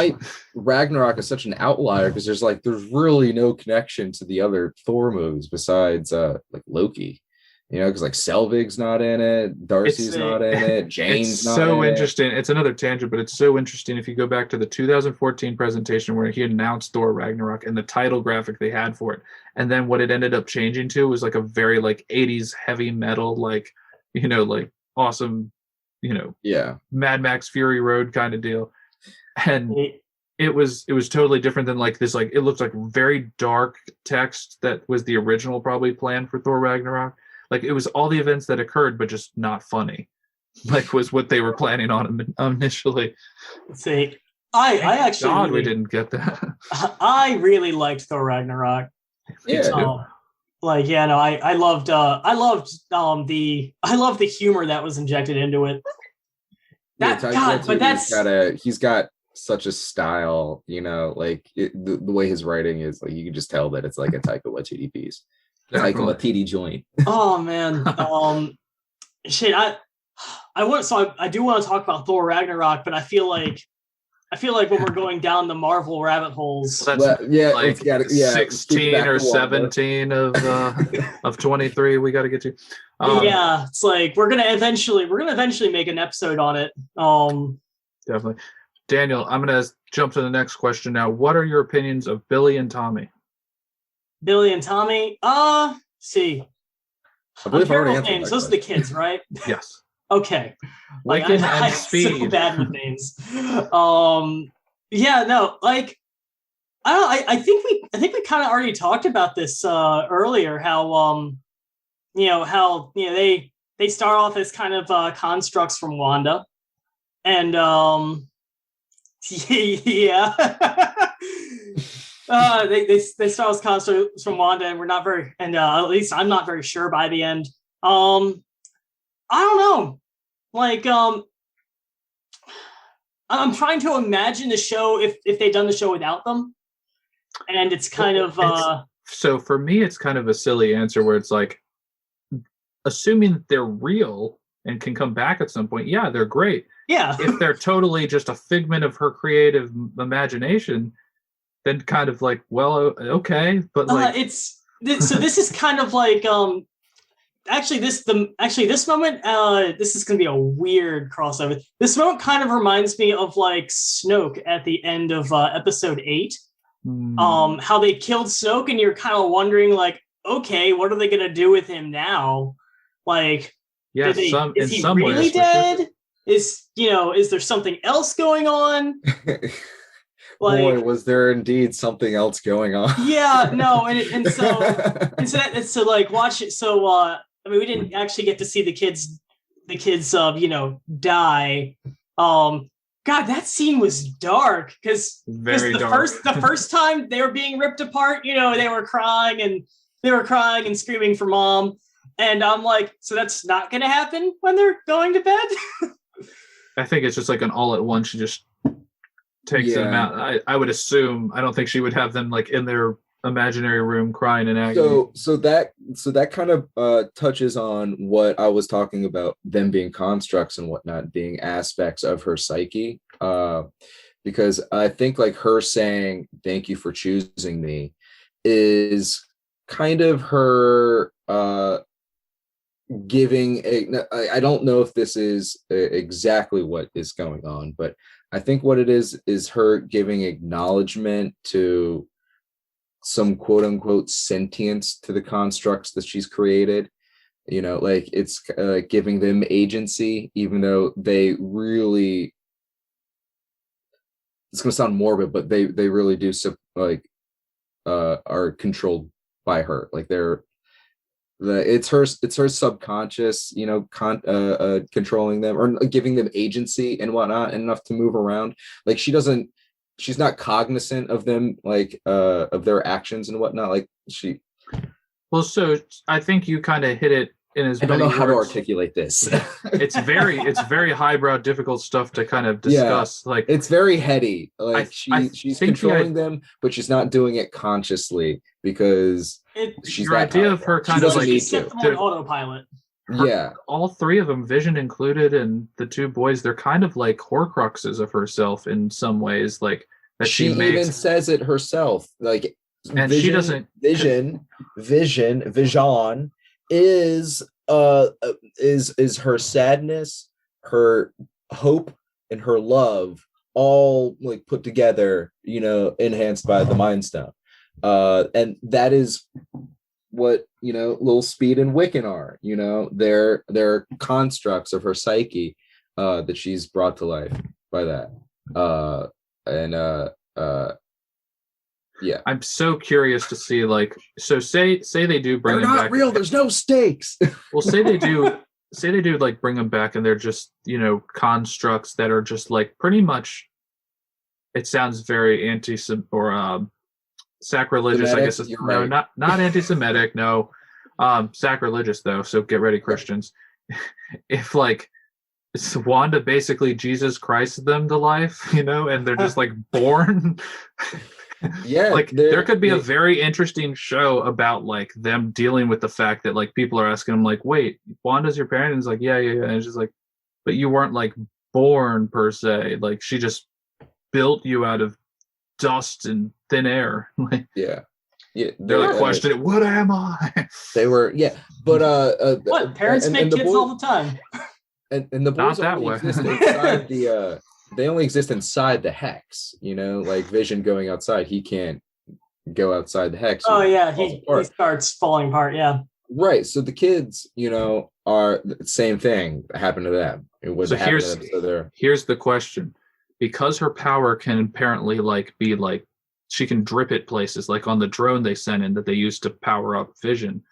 Ragnarok is such an outlier because there's really no connection to the other Thor movies besides Loki. Because Selvig's not in it, Darcy's not in it, Jane's not in it. It's so
interesting. It's another tangent, but it's so interesting if you go back to the 2014 presentation where he announced Thor Ragnarok and the title graphic they had for it. And then what it ended up changing to was like a very 80s heavy metal, awesome, Mad Max Fury Road kind of deal. And it was totally different than this, it looked like very dark text that was the original probably plan for Thor Ragnarok. It was all the events that occurred, but just not funny. Was what they were planning on initially.
See, I actually
God, we didn't get that.
I really liked Thor Ragnarok.
Yeah.
I loved the humor that was injected into it.
He's got such a style, the way his writing is, you can just tell that it's like a Taika Waititi piece. Like a TD joint.
Oh man. Shit. I do want to talk about Thor Ragnarok, but I feel like I feel like when we're going down the Marvel rabbit holes,
that's like 16 or 17 of 23 we got to get to.
Yeah, it's like we're gonna eventually make an episode on it.
Definitely. Daniel, I'm gonna jump to the next question now. What are your opinions of Billy and Tommy?
Billy and Tommy? See.
I believe I already answered
names. Those are the kids, right?
Yes.
Okay.
Lincoln and
I'm
Speed.
so bad with names. Yeah, no, like I think we kind of already talked about this earlier. How they start off as kind of constructs from Wanda, and yeah. They start as constructs from Wanda, and we're not very, and at least I'm not very sure by the end. I don't know. Like, I'm trying to imagine the show if they'd done the show without them, and it's kind of.
So for me, it's kind of a silly answer where it's like, assuming that they're real and can come back at some point. Yeah, they're great.
Yeah.
If they're totally just a figment of her creative imagination, then kind of like, well, okay, but like
so this is kind of like this moment this is gonna be a weird crossover. This moment kind of reminds me of like Snoke at the end of episode 8. How they killed Snoke, and you're kind of wondering like, okay, what are they gonna do with him now? Like,
yeah,
is he really dead? Sure. Is there something else going on?
Like, boy, was there indeed something else going on?
Yeah, no, and so like watch it. So I mean, we didn't actually get to see the kids die. God, that scene was dark because the first time they were being ripped apart, they were crying and screaming for mom, and I'm like, so that's not going to happen when they're going to bed.
I think it's just like an all at once. She just takes them out. I would assume. I don't think she would have them like in their imaginary room crying in agony.
So that kind of touches on what I was talking about, them being constructs and whatnot, being aspects of her psyche. Because I think like her saying "thank you for choosing me" is kind of her giving I don't know if this is exactly what is going on, but I think what it is her giving acknowledgement to some quote unquote sentience to the constructs that she's created. Like it's giving them agency, even though they really, it's going to sound morbid, but they really do are controlled by her. Like it's her subconscious, controlling them or giving them agency and whatnot, and enough to move around. Like she's not cognizant of them, like of their actions and whatnot. Like
well, so I think you kind of hit it in as many words. I don't know
how to articulate this.
it's very highbrow, difficult stuff to kind of discuss. Yeah,
like it's very heady. Like she's controlling them, but she's not doing it consciously because she's
your idea powerful. Of her kind of like
on autopilot.
All three of them, Vision included, and the two boys, they're kind of like Horcruxes of herself in some ways. Like that she
even says it herself. Like,
and Vision, she doesn't.
Vision is her sadness, her hope, and her love all like put together, enhanced by the Mind Stone. And that is what Lil Speed and Wiccan are. They're constructs of her psyche that she's brought to life by that. Yeah,
I'm so curious to see, like, so say they do bring them back. They're
not real. There's no stakes.
Well, say they do like bring them back, and they're just constructs that are just like pretty much. It sounds very sacrilegious.
Semitic,
I guess it's right. No, not anti-Semitic. No, sacrilegious though. So get ready, Christians. If like Wanda basically Jesus Christ them to life, and they're just like born.
Yeah,
like there could be a very interesting show about like them dealing with the fact that like people are asking them like, wait, Wanda's your parent? And it's like, yeah. And it's just like, but you weren't like born per se. Like she just built you out of dust and thin air.
Yeah.
They're like questioning, what am I?
They were, but
what parents make kids all the time,
and the boys only exist inside the. They only exist inside the hex, like Vision going outside. He can't go outside the hex.
Oh yeah, he starts falling apart. Yeah.
Right. So the kids, are the same thing happened to them. It was
here's the question. Because her power can apparently be she can drip it places, like on the drone they sent in that they used to power up Vision.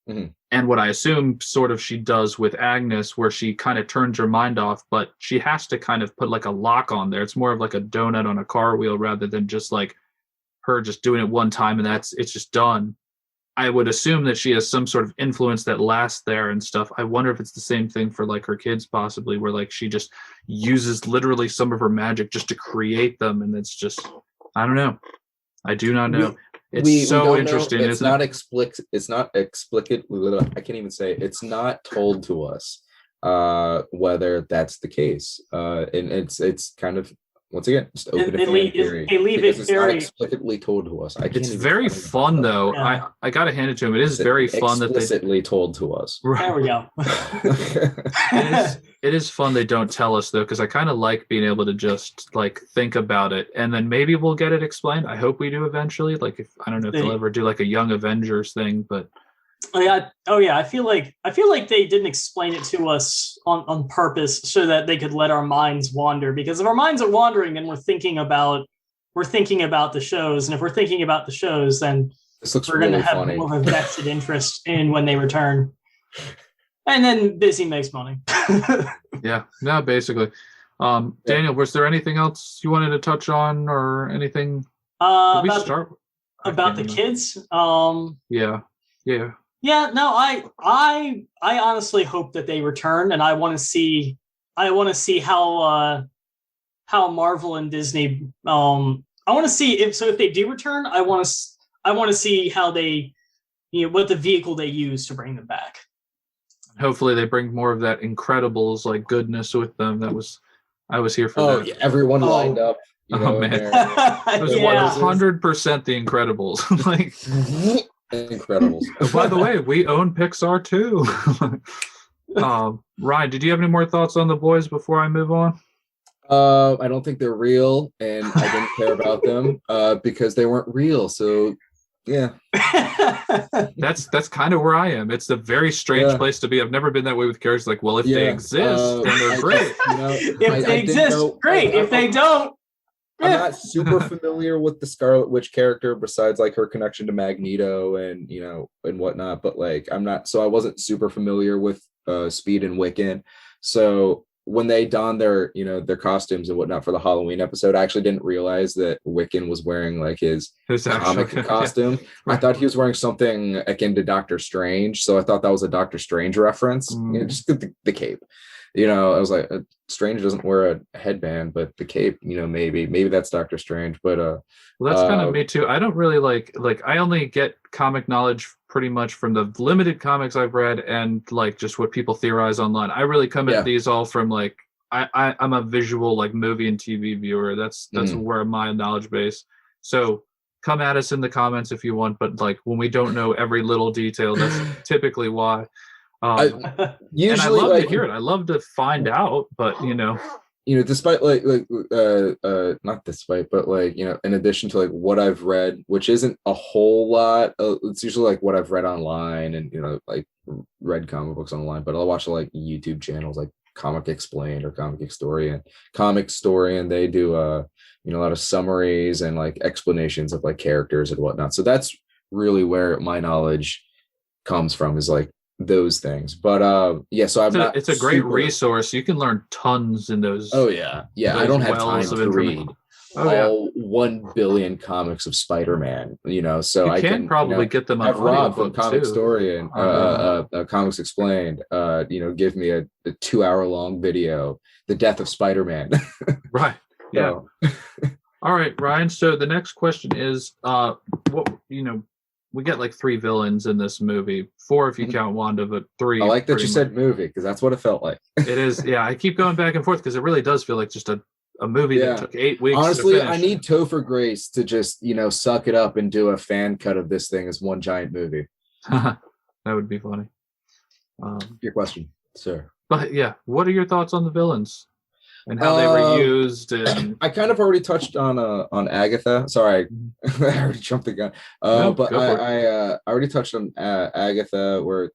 Mm-hmm.
And what I assume sort of she does with Agnes, where she kind of turns her mind off, but she has to kind of put like a lock on there. It's more of like a donut on a car wheel rather than just like her just doing it one time and it's just done. I would assume that she has some sort of influence that lasts there and stuff. I wonder if it's the same thing for like her kids possibly, where like she just uses literally some of her magic just to create them. And it's just, I don't know. I do not know. It's so interesting.
It's not explicit. It's not explicit. I can't even say it. It's not told to us whether that's the case. And it's kind of, once again, just open
they leave it very
not explicitly told to us.
It's very fun though. Yeah. I gotta hand it to him. It is very fun that they
explicitly told to us.
Right. There we go.
It is fun they don't tell us though, because I kind of like being able to just like think about it and then maybe we'll get it explained. I hope we do eventually. Like if I don't know if they'll ever do like a Young Avengers thing, but
I feel like they didn't explain it to us on purpose so that they could let our minds wander, because if our minds are wandering and we're thinking about the shows, and if we're thinking about the shows, then we're going to have more of a vested interest in when they return. And then Busy makes money.
Yeah, no, basically. Daniel, was there anything else you wanted to touch on or anything?
About the kids? Yeah, no, I honestly hope that they return, and I want to see how Marvel and Disney I want to see if they do return, I want to see how they what the vehicle they use to bring them back.
Hopefully they bring more of that Incredibles like goodness with them. I was here for that.
Yeah, everyone lined up.
Man. It was 100% the Incredibles. Like
Incredibles.
By the way, we own Pixar too. Ryan, did you have any more thoughts on the boys before I move on?
I don't think they're real, and I didn't care about them because they weren't real. So yeah,
that's kind of where I am. It's a very strange place to be. I've never been that way with characters. Like, well, if they exist, then they're great.
If they exist, great. If they don't.
I'm not super familiar with the Scarlet Witch character besides like her connection to Magneto and and whatnot, but like I wasn't super familiar with Speed and Wiccan. So when they donned their their costumes and whatnot for the Halloween episode, I actually didn't realize that Wiccan was wearing like his comic costume. I thought he was wearing something akin to Doctor Strange, so I thought that was a Doctor Strange reference. Just the cape. I was like, Strange doesn't wear a headband, but the cape, maybe that's Doctor Strange. But
well, that's kind of me too. I don't really like I only get comic knowledge pretty much from the limited comics I've read and like just what people theorize online. I really come at these all from like I'm a visual like movie and TV viewer. That's where my knowledge base. So come at us in the comments if you want, but like when we don't know every little detail, that's typically why.
Usually,
and I love to hear it. I love to find out, but
despite not despite, but like in addition to like what I've read, which isn't a whole lot. It's usually like what I've read online and like read comic books online. But I'll watch like YouTube channels like Comic Explained or Comic Story, and they do a lot of summaries and like explanations of like characters and whatnot. So that's really where my knowledge comes from, is like those things. But so
it's a great resource. You can learn tons in those.
Oh yeah. I don't have time to read all 1 billion comics of Spider-Man, so I can
probably get them on
have Rob from Comic Story and Comics Explained give me a 2-hour-long video, The Death of Spider-Man.
Right. Yeah. All right, Ryan, so the next question is we get like 3 villains in this movie, 4 if you count Wanda, but 3.
I like that you said movie, because that's what it felt like.
It is. Yeah, I keep going back and forth because it really does feel like just a a movie that took 8 weeks.
Honestly, I need Topher Grace to just, suck it up and do a fan cut of this thing as one giant movie.
That would be funny.
Your question, sir.
But yeah, what are your thoughts on the villains and how they were used? And
I kind of already touched on Agatha. Sorry, I already jumped the gun. But I already touched on Agatha, where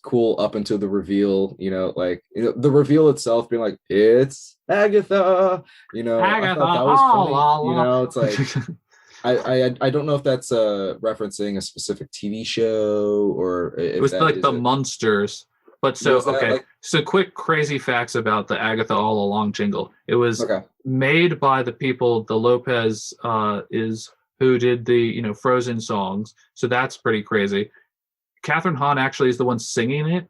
cool up until the reveal. The reveal itself being like, it's Agatha.
Agatha,
I thought that was funny. It's like. I don't know if that's referencing a specific TV show or if
it was like the Munsters. But so quick crazy facts about the Agatha All Along jingle. It was made by the people, the Lopez is who did the Frozen songs. So that's pretty crazy. Catherine Hahn actually is the one singing it.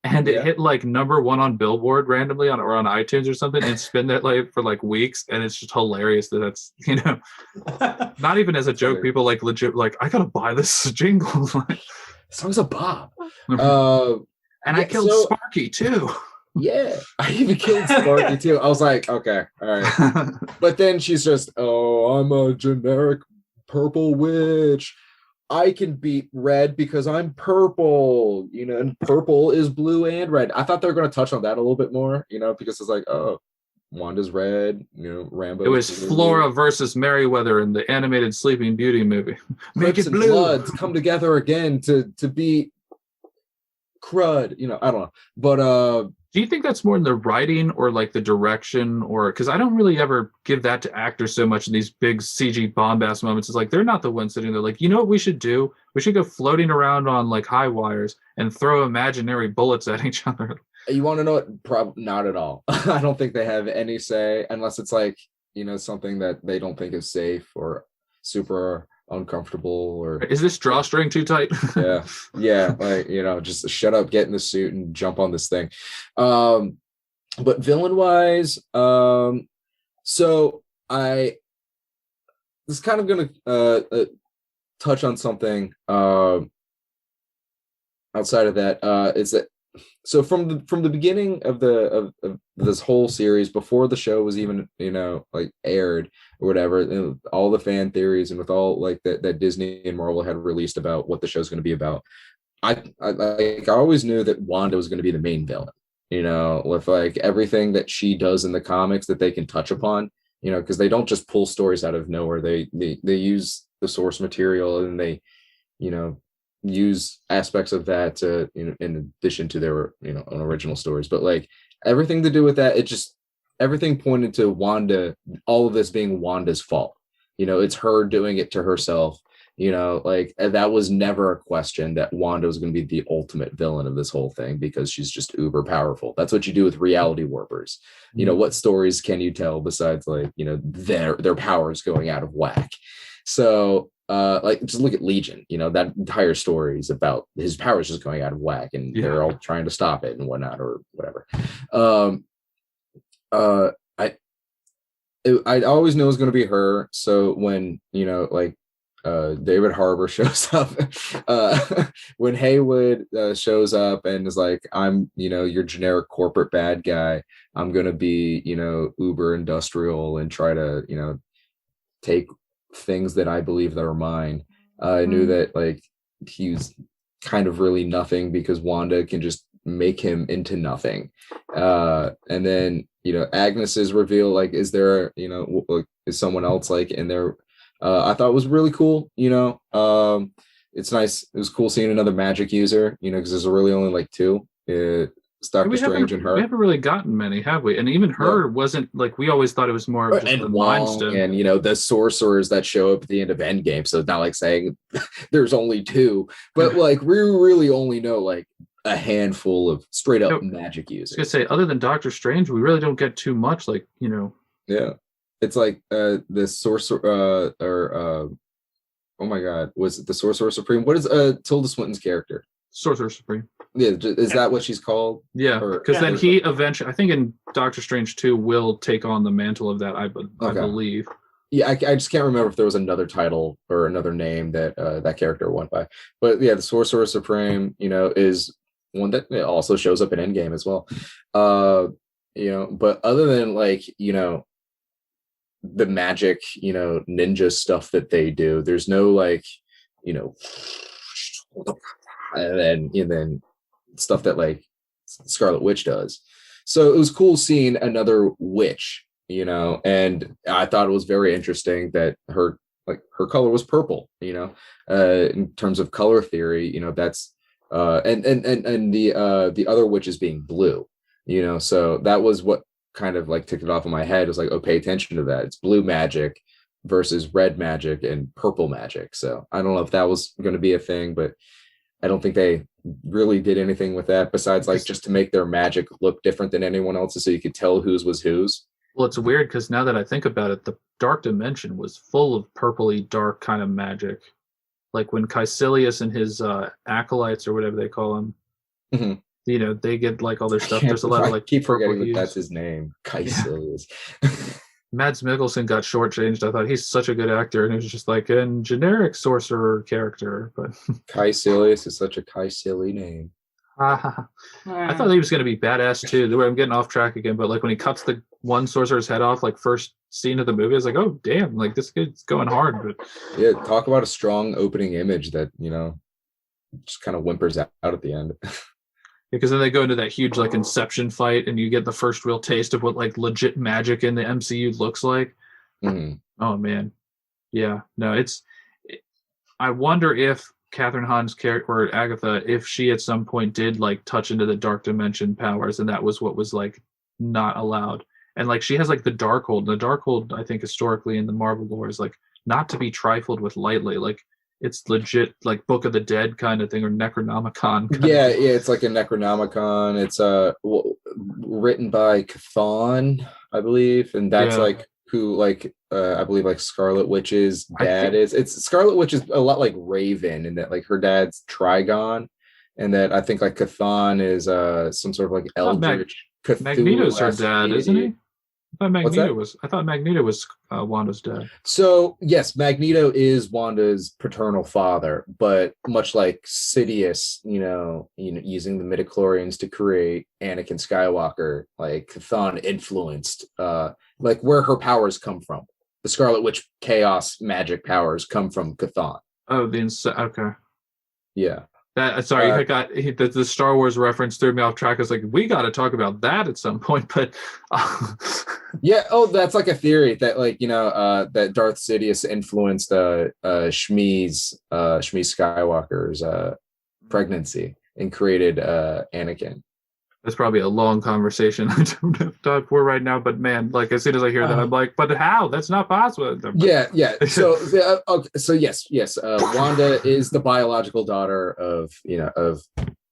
And it hit like #1 on Billboard randomly on iTunes or something, and it's been that for weeks, and it's just hilarious that's not even as a joke. People legit I gotta buy this jingle.
Songs of Bob,
and I killed Sparky too.
Yeah, I even killed Sparky too. I was like, okay, all right, but then she's just, I'm a generic purple witch. I can beat red because I'm purple, and purple is blue and red. I thought they were going to touch on that a little bit more, because it's like, Wanda's red, Rambo.
It was Flora versus Merryweather in the animated Sleeping Beauty movie. Make it blue.
Bloods come together again to beat crud, I don't know. But
do you think that's more in the writing or the direction, or because I don't really ever give that to actors so much in these big CG bombast moments? It's like they're not the ones sitting there what we should do? We should go floating around on high wires and throw imaginary bullets at each other.
You want to know what? Probably not at all. I don't think they have any say unless it's something that they don't think is safe or super uncomfortable. Or
is this drawstring too tight?
yeah, just shut up, get in the suit and jump on this thing. But villain wise, so I was kind of gonna touch on something outside of that. Is that so from the beginning of this whole series, before the show was even aired or whatever, all the fan theories and with all that Disney and Marvel had released about what the show's going to be about, I always knew that Wanda was going to be the main villain, with everything that she does in the comics that they can touch upon, because they don't just pull stories out of nowhere. They use the source material and they use aspects of that to in addition to their own original stories. But everything to do with that, everything pointed to Wanda, all of this being Wanda's fault. It's her doing it to herself. That was never a question that Wanda was going to be the ultimate villain of this whole thing because she's just uber powerful. That's what you do with reality warpers. What stories can you tell besides their powers going out of whack? So just look at Legion, that entire story is about his powers just going out of whack and they're all trying to stop it and whatnot or whatever. I always knew it was going to be her. So when, David Harbour shows up, when Haywood shows up and is like, I'm, your generic corporate bad guy, I'm going to be, uber industrial and try to, take things that I believe that are mine. I knew that he was kind of really nothing because Wanda can just make him into nothing. And then Agnes's reveal, is there is someone else in there? I thought it was really cool. It's nice. It was cool seeing another magic user. Because there's really only 2. It's Doctor Strange and her.
We haven't really gotten many, have we? And even her wasn't we always thought it was more of just the Mind Stone.
And the sorcerers that show up at the end of Endgame. So it's not saying there's only 2, but we really only know a handful of straight up magic users.
I was gonna say, other than Doctor Strange, we really don't get too much.
Yeah, it's the sorcerer oh my god, was it the Sorcerer Supreme? What is Tilda Swinton's character?
Sorcerer Supreme.
Yeah, is that what she's called?
Yeah, because then he eventually, I think in Doctor Strange 2, will take on the mantle of that, I believe.
Yeah, I just can't remember if there was another title or another name that that character went by. But yeah, the Sorcerer Supreme, is one that also shows up in Endgame as well. But other than like, the magic, ninja stuff that they do, there's no like, you know, and then stuff that like Scarlet Witch does. So it was cool seeing another witch, and I thought it was very interesting that her color was purple, in terms of color theory, that's and the other witches being blue, so that was what kind of like ticked it off in my head. It was like, oh, pay attention to that. It's blue magic versus red magic and purple magic. So I don't know if that was going to be a thing, but I don't think they really did anything with that besides like just to make their magic look different than anyone else's so you could tell whose was whose.
Well, it's weird because now that I think about it, the Dark Dimension was full of purpley dark kind of magic. Like when Caecilius and his acolytes or whatever they call him, they get like all their stuff. There's a lot of like
keep forgetting that that's his name, Caecilius.
Yeah. Mads Mikkelsen got shortchanged. I thought he's such a good actor, and he was just like a generic sorcerer character. But
Caecilius is such a Caecily name.
I thought he was going to be badass too. I'm getting off track again, but like when he cuts the one sorcerer's head off, like first scene of the movie, I was like, oh damn, like this kid's going hard. But
yeah, talk about a strong opening image that just kind of whimpers out at the end.
Because then they go into that huge like Inception fight, and you get the first real taste of what like legit magic in the MCU looks like.
Mm-hmm.
Oh man, yeah, no, I wonder if Catherine Hahn's character or Agatha, if she at some point did like touch into the dark dimension powers, and that was what was like not allowed. And like she has like the Darkhold. The Darkhold, I think historically in the Marvel lore, is like not to be trifled with lightly. Like it's legit like Book of the Dead kind of thing, or Necronomicon.
Yeah, it's like a Necronomicon. It's written by Chthon, I believe, and that's like who like I believe like Scarlet Witch's dad is. It's Scarlet Witch is a lot like Raven, in that like her dad's Trigon, and that I think like Chthon is some sort of like eldritch.
Magneto's her dad, isn't he? I thought Magneto was Wanda's dad.
So yes, Magneto is Wanda's paternal father, but much like Sidious, using the midichlorians to create Anakin Skywalker, like Chthon influenced like where her powers come from. The Scarlet Witch chaos magic powers come from Chthon.
Oh, okay.
Yeah.
I got the Star Wars reference threw me off track. I was like, we got to talk about that at some point, but
yeah. Oh, that's like a theory that like that Darth Sidious influenced Shmi Skywalker's pregnancy and created Anakin.
That's probably a long conversation I don't have time for right now. But man, like as soon as I hear that, I'm like, but how? That's not possible.
Yeah. So yes. Wanda is the biological daughter of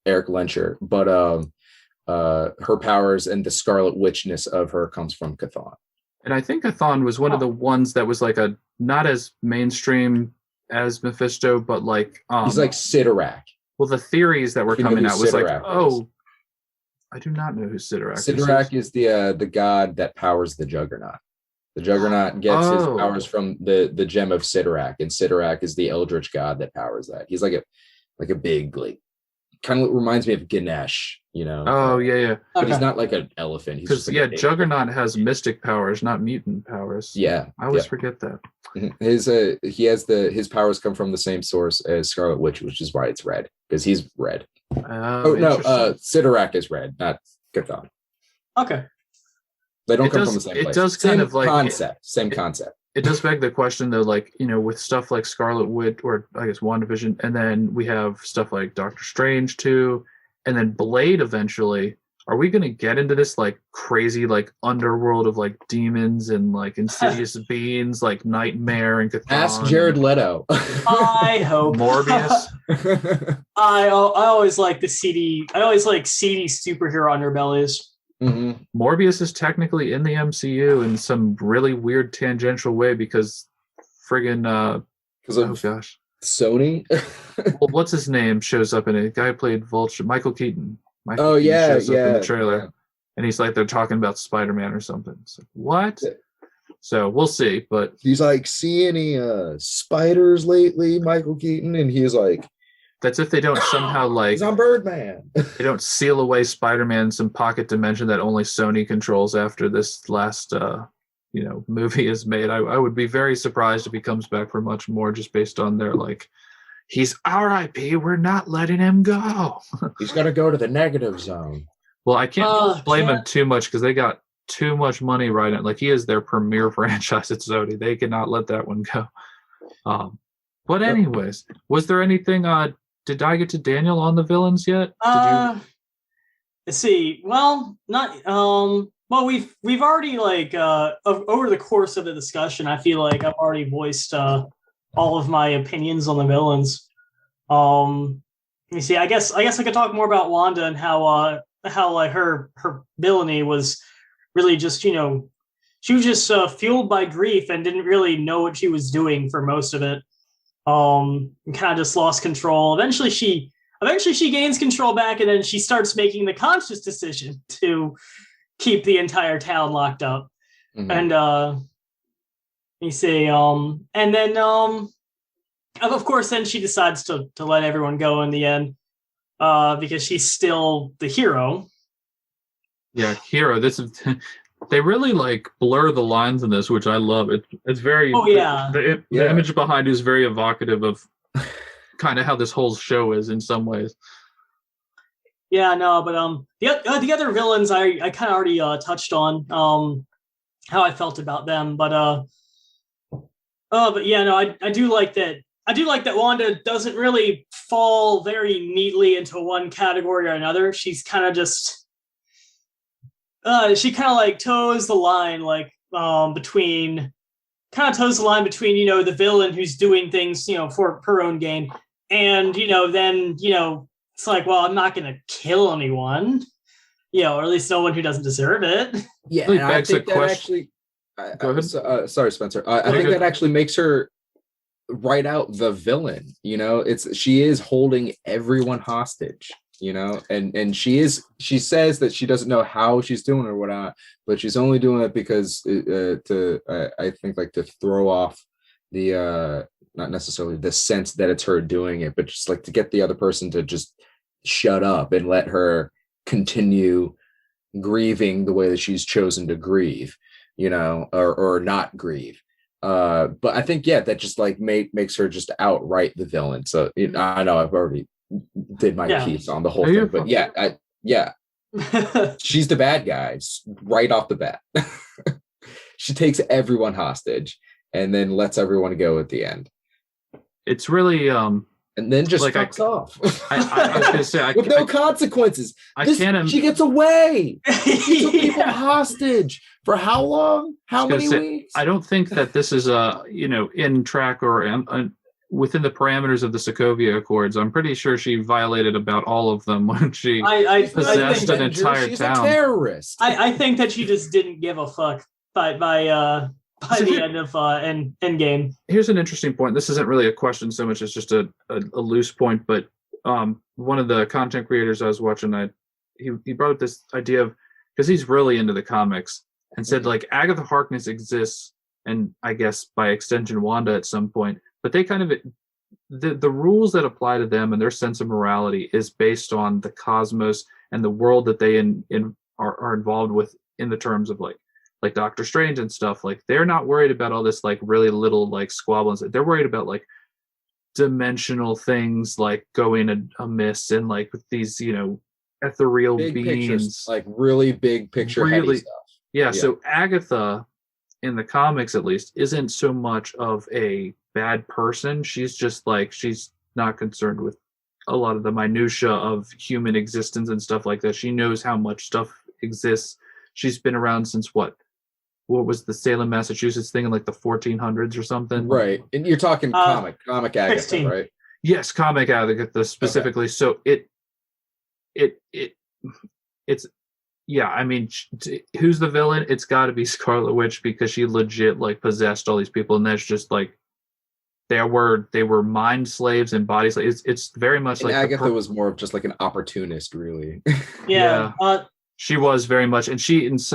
Eric Lencher, but her powers and the Scarlet Witchness of her comes from Chthon.
And I think Chthon was one of the ones that was like a not as mainstream as Mephisto, but like
he's like Sidorak.
Well, the theories that were coming out was like, oh. I do not know who Sidorak is.
Sidorak is the god that powers the Juggernaut. The Juggernaut gets his powers from the gem of Sidorak, and Sidorak is the eldritch god that powers that. He's like a big, like, kind of reminds me of Ganesh,
Oh yeah.
But he's not like an elephant.
Because Juggernaut has mystic powers, not mutant powers.
Yeah,
I always forget that.
His powers come from the same source as Scarlet Witch, which is why it's red, because he's red. Sidorak is red, not Chthon.
Okay.
They don't come from the same place.
It does kind of like
same concept.
It does beg the question though, like, with stuff like Scarlet Witch, or I guess WandaVision, and then we have stuff like Doctor Strange too, and then Blade eventually. Are we going to get into this like crazy like underworld of like demons and like insidious beings like Nightmare and Chthon?
Ask Jared Leto.
I hope.
Morbius.
I always like seedy superhero underbellies.
Mm-hmm.
Morbius is technically in the MCU in some really weird tangential way because friggin'
Sony.
Well, what's his name shows up in it? The guy who played Vulture, Michael Keaton.
In the
trailer, and he's like they're talking about Spider-Man or something. So what? So we'll see. But
he's like, see any spiders lately, Michael Keaton? And he's like,
That's if they don't somehow like
he's on Birdman.
They don't seal away Spider-Man in some pocket dimension that only Sony controls after this last movie is made. I would be very surprised if he comes back for much more, just based on their like, he's R.I.P. We're not letting him go.
He's gonna go to the negative zone.
Well, I can't blame him too much because they got too much money right now. Like, he is their premier franchise at Sony. They cannot let that one go. But anyways, was there anything? Did I get to Daniel on the villains yet?
Let's see. Well, not. Well, we've already like over the course of the discussion, I feel like I've already voiced all of my opinions on the villains. Let me see. I guess I could talk more about Wanda and how like her villainy was really just, she was just fueled by grief and didn't really know what she was doing for most of it. And kind of just lost control. Eventually she gains control back, and then she starts making the conscious decision to keep the entire town locked up. Mm-hmm. And let me see. And then of course then she decides to let everyone go in the end, because she's still the hero.
Yeah, hero. This is they really like blur the lines in this, which I love. It's very the image behind is very evocative of kind of how this whole show is in some ways.
Yeah, no, but the other villains I kind of already touched on how I felt about them, but yeah, no, I do like that. I do like that Wanda doesn't really fall very neatly into one category or another. She's kind of just she kind of like toes the line, like between the villain who's doing things, for her own gain, and then it's like, well, I'm not going to kill anyone, or at least no one who doesn't deserve it.
Yeah, really I think that actually. Go ahead. Sorry, Spencer. I think that actually makes her write out the villain. She is holding everyone hostage. And she says that she doesn't know how she's doing it or whatnot, but she's only doing it because I think like to throw off the not necessarily the sense that it's her doing it, but just like to get the other person to just shut up and let her continue grieving the way that she's chosen to grieve, or not grieve. But I think that just like makes her just outright the villain. So I know I've already did my piece on the whole thing, but she's the bad guy right off the bat. She takes everyone hostage and then lets everyone go at the end.
It's really
and then just
like
fucks off.
I was gonna say
with no consequences. She gets away. She took people hostage for how long? How many weeks?
I don't think that this is in track or within the parameters of the Sokovia Accords. I'm pretty sure she violated about all of them when she possessed an entire
she's
town.
A terrorist.
I think that she just didn't give a fuck by the end of Endgame.
Here's an interesting point. This isn't really a question so much as just a loose point, but one of the content creators I was watching, he brought up this idea of, because he's really into the comics, and said like Agatha Harkness exists, and I guess by extension Wanda at some point, but they kind of the rules that apply to them and their sense of morality is based on the cosmos and the world that they are involved with, in the terms of like Doctor Strange and stuff. Like, they're not worried about all this like really little like squabbles. They're worried about like dimensional things like going amiss and like with these ethereal
big
beings,
pictures, like really big picture
really
heavy stuff.
Yeah, so Agatha in the comics at least isn't so much of a bad person. She's just like, she's not concerned with a lot of the minutia of human existence and stuff like that. She knows how much stuff exists. She's been around since what was the Salem, Massachusetts thing in like the 1400s or something,
right? And you're talking comic Agatha, 16. Right?
Yes, comic Agatha specifically. Okay. So it's yeah, I mean, who's the villain? It's got to be Scarlet Witch, because she legit like possessed all these people, and that's just like they were mind slaves and body slaves. It's very much
and
like
Agatha was more of just like an opportunist, really.
Yeah.
She was very much, and she was,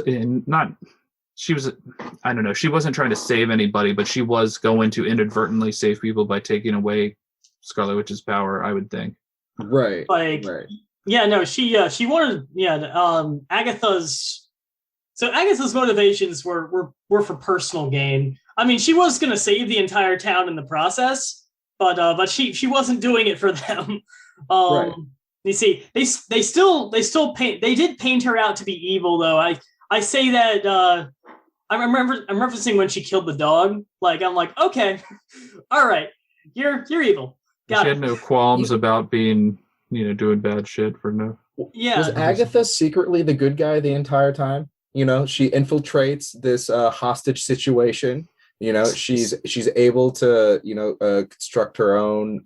I don't know, she wasn't trying to save anybody, but she was going to inadvertently save people by taking away Scarlet Witch's power, I would think.
Right.
Like,
right.
Yeah, no, she wanted, Agatha's motivations were for personal gain. I mean, she was going to save the entire town in the process, but she wasn't doing it for them.
Right.
You see, they did paint her out to be evil, though. I say that I'm referencing when she killed the dog. Like, I'm like, okay, all right, you're evil.
She had no qualms about being, doing bad shit for no.
Yeah.
Was Agatha secretly the good guy the entire time? She infiltrates this hostage situation. She's able to construct her own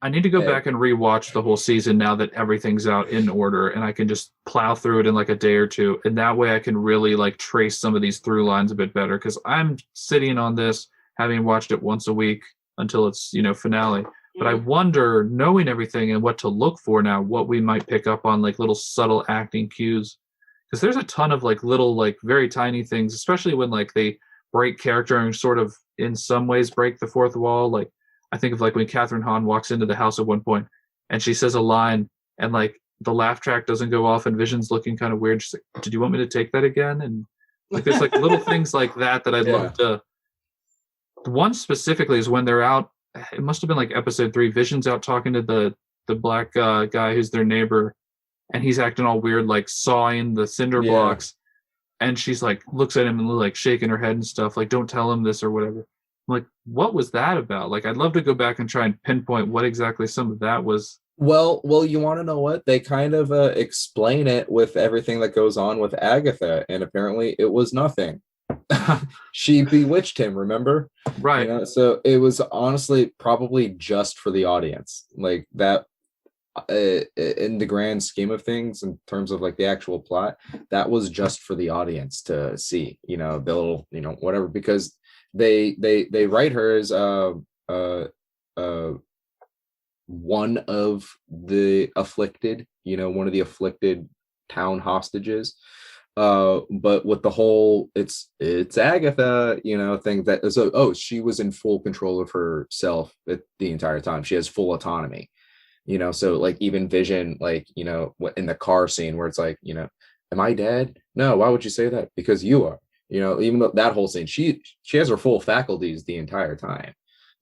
I need to go back and rewatch the whole season now that everything's out in order, and I can just plow through it in like a day or two, and that way I can really like trace some of these through lines a bit better, because I'm sitting on this having watched it once a week until it's finale. But I wonder, knowing everything and what to look for now, what we might pick up on, like little subtle acting cues, because there's a ton of like little like very tiny things, especially when like they break character and sort of in some ways break the fourth wall. Like I think of like when Catherine Hahn walks into the house at one point and she says a line and like the laugh track doesn't go off and Vision's looking kind of weird. She's like, "Did you want me to take that again?" And like there's like little things like that I'd love to. The one specifically is when they're out. It must have been like episode 3. Vision's out talking to the black guy who's their neighbor, and he's acting all weird, like sawing the cinder blocks. And she's like, looks at him and like shaking her head and stuff, like, "Don't tell him this," or whatever. I'm like, what was that about? Like, I'd love to go back and try and pinpoint what exactly some of that was.
Well, you want to know what? They kind of explain it with everything that goes on with Agatha, and apparently it was nothing. She bewitched him, remember?
Right.
So it was honestly probably just for the audience. Like that, in the grand scheme of things, in terms of like the actual plot, that was just for the audience to see, the little, whatever, because they write her as one of the afflicted, one of the afflicted town hostages. But with the whole it's Agatha, thing that so she was in full control of herself the entire time. She has full autonomy, so like even Vision, like, in the car scene where it's like, am I dead? No, why would you say that? Because you are, even though that whole scene, she has her full faculties the entire time.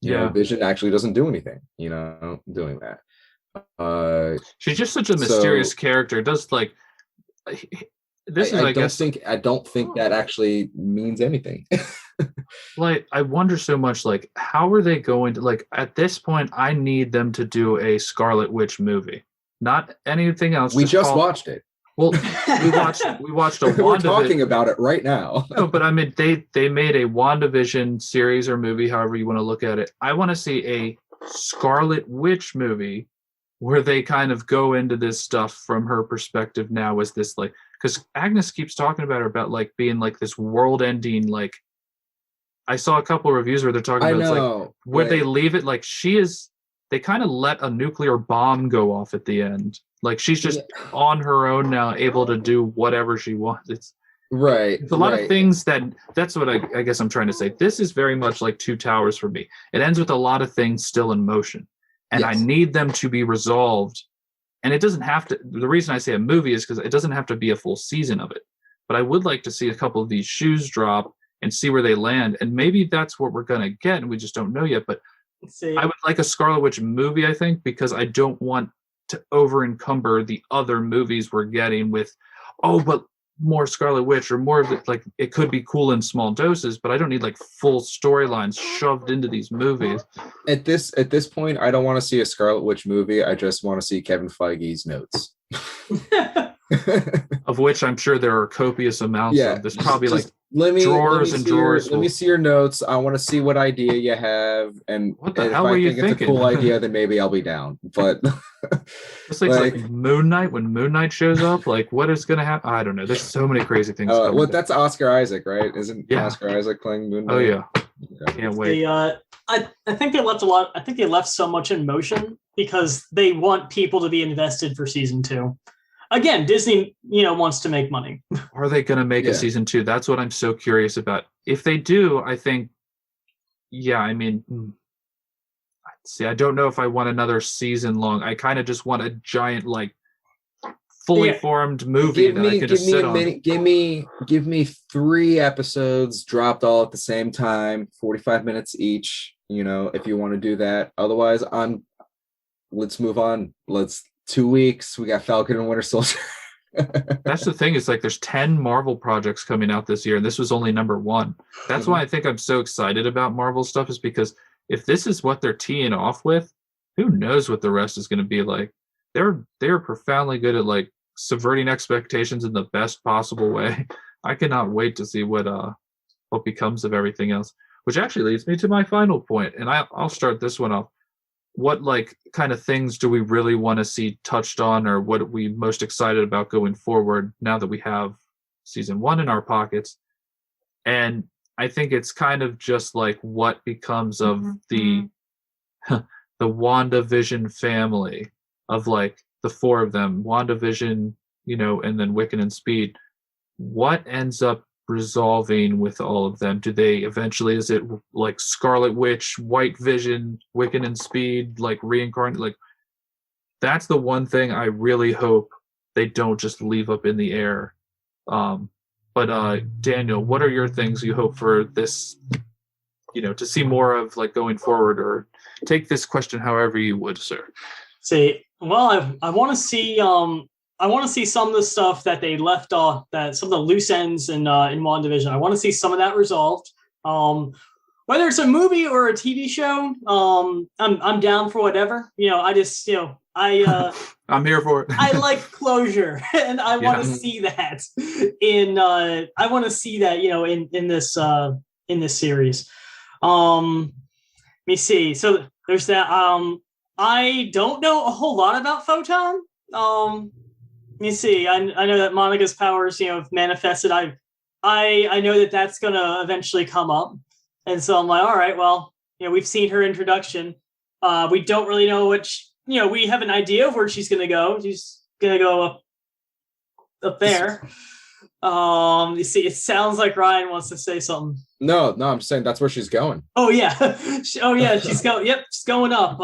Vision actually doesn't do anything, doing that.
She's just such a mysterious character. Does like this is
I don't think that actually means anything.
Like, I wonder so much, like, how are they going to, like, at this point, I need them to do a Scarlet Witch movie, not anything else.
We just watched it.
Well, we watched a WandaVision.
We're talking about it right now.
No, but I mean, they made a WandaVision series or movie, however you want to look at it. I want to see a Scarlet Witch movie where they kind of go into this stuff from her perspective now as this, like, because Agnes keeps talking about her about like being like this world-ending, like, I saw a couple of reviews where they're talking about it's like where they leave it, like they kind of let a nuclear bomb go off at the end. Like she's just on her own now, able to do whatever she wants. It's a lot of things that's what I guess I'm trying to say. This is very much like Two Towers for me. It ends with a lot of things still in motion, and I need them to be resolved. And it doesn't have to, the reason I say a movie is because it doesn't have to be a full season of it. But I would like to see a couple of these shoes drop and see where they land. And maybe that's what we're going to get, and we just don't know yet. But I would like a Scarlet Witch movie, I think, because I don't want to over-encumber the other movies we're getting with, but more Scarlet Witch or more of it. Like, it could be cool in small doses, but I don't need like full storylines shoved into these movies.
At this point, I don't want to see a Scarlet Witch movie. I just want to see Kevin Feige's notes.
Of which I'm sure there are copious amounts of. There's probably drawers and drawers.
Let me see your notes. I want to see what idea you have, and
what the hell were you thinking?
It's a cool idea, then maybe I'll be down. But
it's like Moon Knight, when Moon Knight shows up, like what is going to happen? I don't know. There's so many crazy things.
That's Oscar Isaac, right? Isn't Oscar Isaac playing Moon Knight?
Oh yeah. Can't wait.
I think they left I think they left so much in motion because they want people to be invested for season 2. Again, Disney, wants to make money.
Are they going to make a season 2? That's what I'm so curious about. If they do, I think, I mean, See, I don't know if I want another season long. I kind of just want a giant, like, fully formed movie that I could just sit on.
Give me 3 episodes dropped all at the same time, 45 minutes each. If you want to do that. Otherwise, let's move on. 2 weeks. We got Falcon and Winter Soldier.
That's the thing. It's like there's 10 Marvel projects coming out this year, and this was only number 1. That's why I think I'm so excited about Marvel stuff, is because if this is what they're teeing off with, who knows what the rest is going to be like. They're profoundly good at like subverting expectations in the best possible way. I cannot wait to see what becomes of everything else. Which actually leads me to my final point, and I'll start this one off. What like kind of things do we really want to see touched on, or what are we most excited about going forward now that we have season 1 in our pockets? And I think it's kind of just like what becomes of the WandaVision family, of like the 4 of them, WandaVision, and then Wiccan and Speed. What ends up resolving with all of them? Do they eventually, is it like Scarlet Witch, White Vision, Wiccan and Speed, like reincarnate? Like, that's the one thing I really hope they don't just leave up in the air. But Daniel, what are your things you hope for this, to see more of, like, going forward? Or take this question however you would, sir.
See, well, I want to see some of the stuff that they left off, that some of the loose ends in WandaVision. I want to see some of that resolved. Whether it's a movie or a TV show, I'm down for whatever.
I'm here for it.
I like closure, and I want to see that in this series. Let me see. So there's that. I don't know a whole lot about Photon. Let me see. I know that Monica's powers, have manifested. I know that that's gonna eventually come up, and so I'm like, all right, well, we've seen her introduction. We don't really know which. We have an idea of where she's gonna go. She's gonna go up there. You see, it sounds like Ryan wants to say something.
No, I'm saying that's where she's going.
Oh yeah, she's going. Yep, she's going up.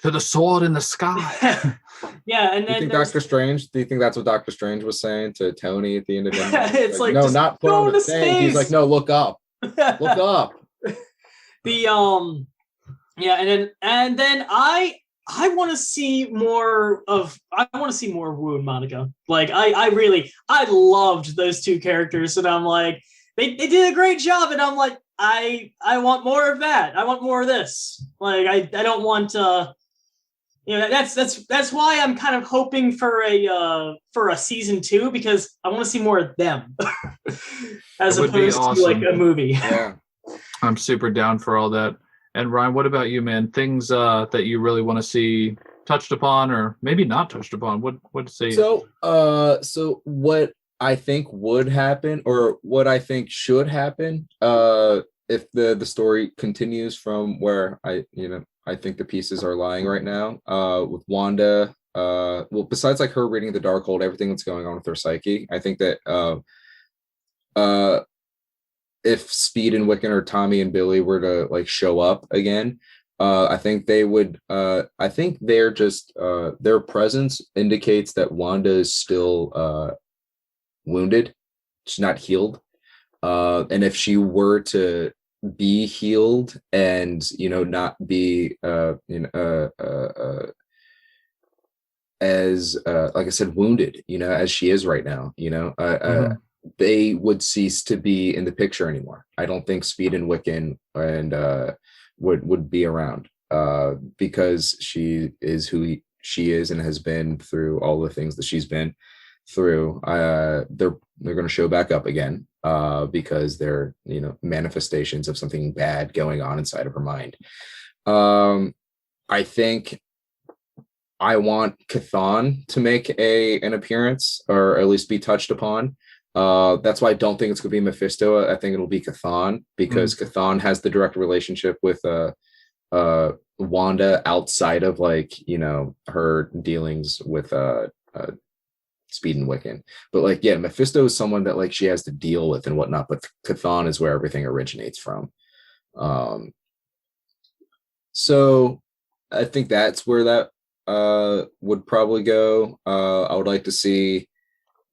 To the sword in the sky.
Yeah, and then
do you think that's what Doctor Strange was saying to Tony at the end of it?
It's like
no, not put on the thing.
Space.
He's like, no, look up. Look up.
And then I want to see more of Wu and Monica. Like I loved those 2 characters, and I'm like, they did a great job, and I'm like, I want more of that. I want more of this. Like I don't want that's why I'm kind of hoping for a season 2, because I want to see more of them as opposed to like a movie.
Yeah.
I'm super down for all that. And Ryan, what about you, man? Things that you really want to see touched upon, or maybe not touched upon? What say?
So what I think would happen, or what I think should happen, if the story continues from where I think the pieces are lying right now, with Wanda, besides like her reading the Darkhold, everything that's going on with her psyche, I think that if Speed and Wiccan, or Tommy and Billy, were to like show up again, I think they would. I think they're just their presence indicates that Wanda is still wounded. She's not healed, and if she were to be healed and not be as like I said, wounded, as she is right now, they would cease to be in the picture anymore. I don't think Speed and Wiccan and would be around, because she is who she is and has been through all the things that she's been through. They're going to show back up again, because they're manifestations of something bad going on inside of her mind. I think I want Chthon to make an appearance, or at least be touched upon. That's why I don't think it's going to be Mephisto. I think it'll be Chthon, because Chthon has the direct relationship with Wanda outside of like her dealings with Speed and Wiccan. But like, yeah, Mephisto is someone that like she has to deal with and whatnot, but Chthon is where everything originates from. So I think that's where that would probably go. I would like to see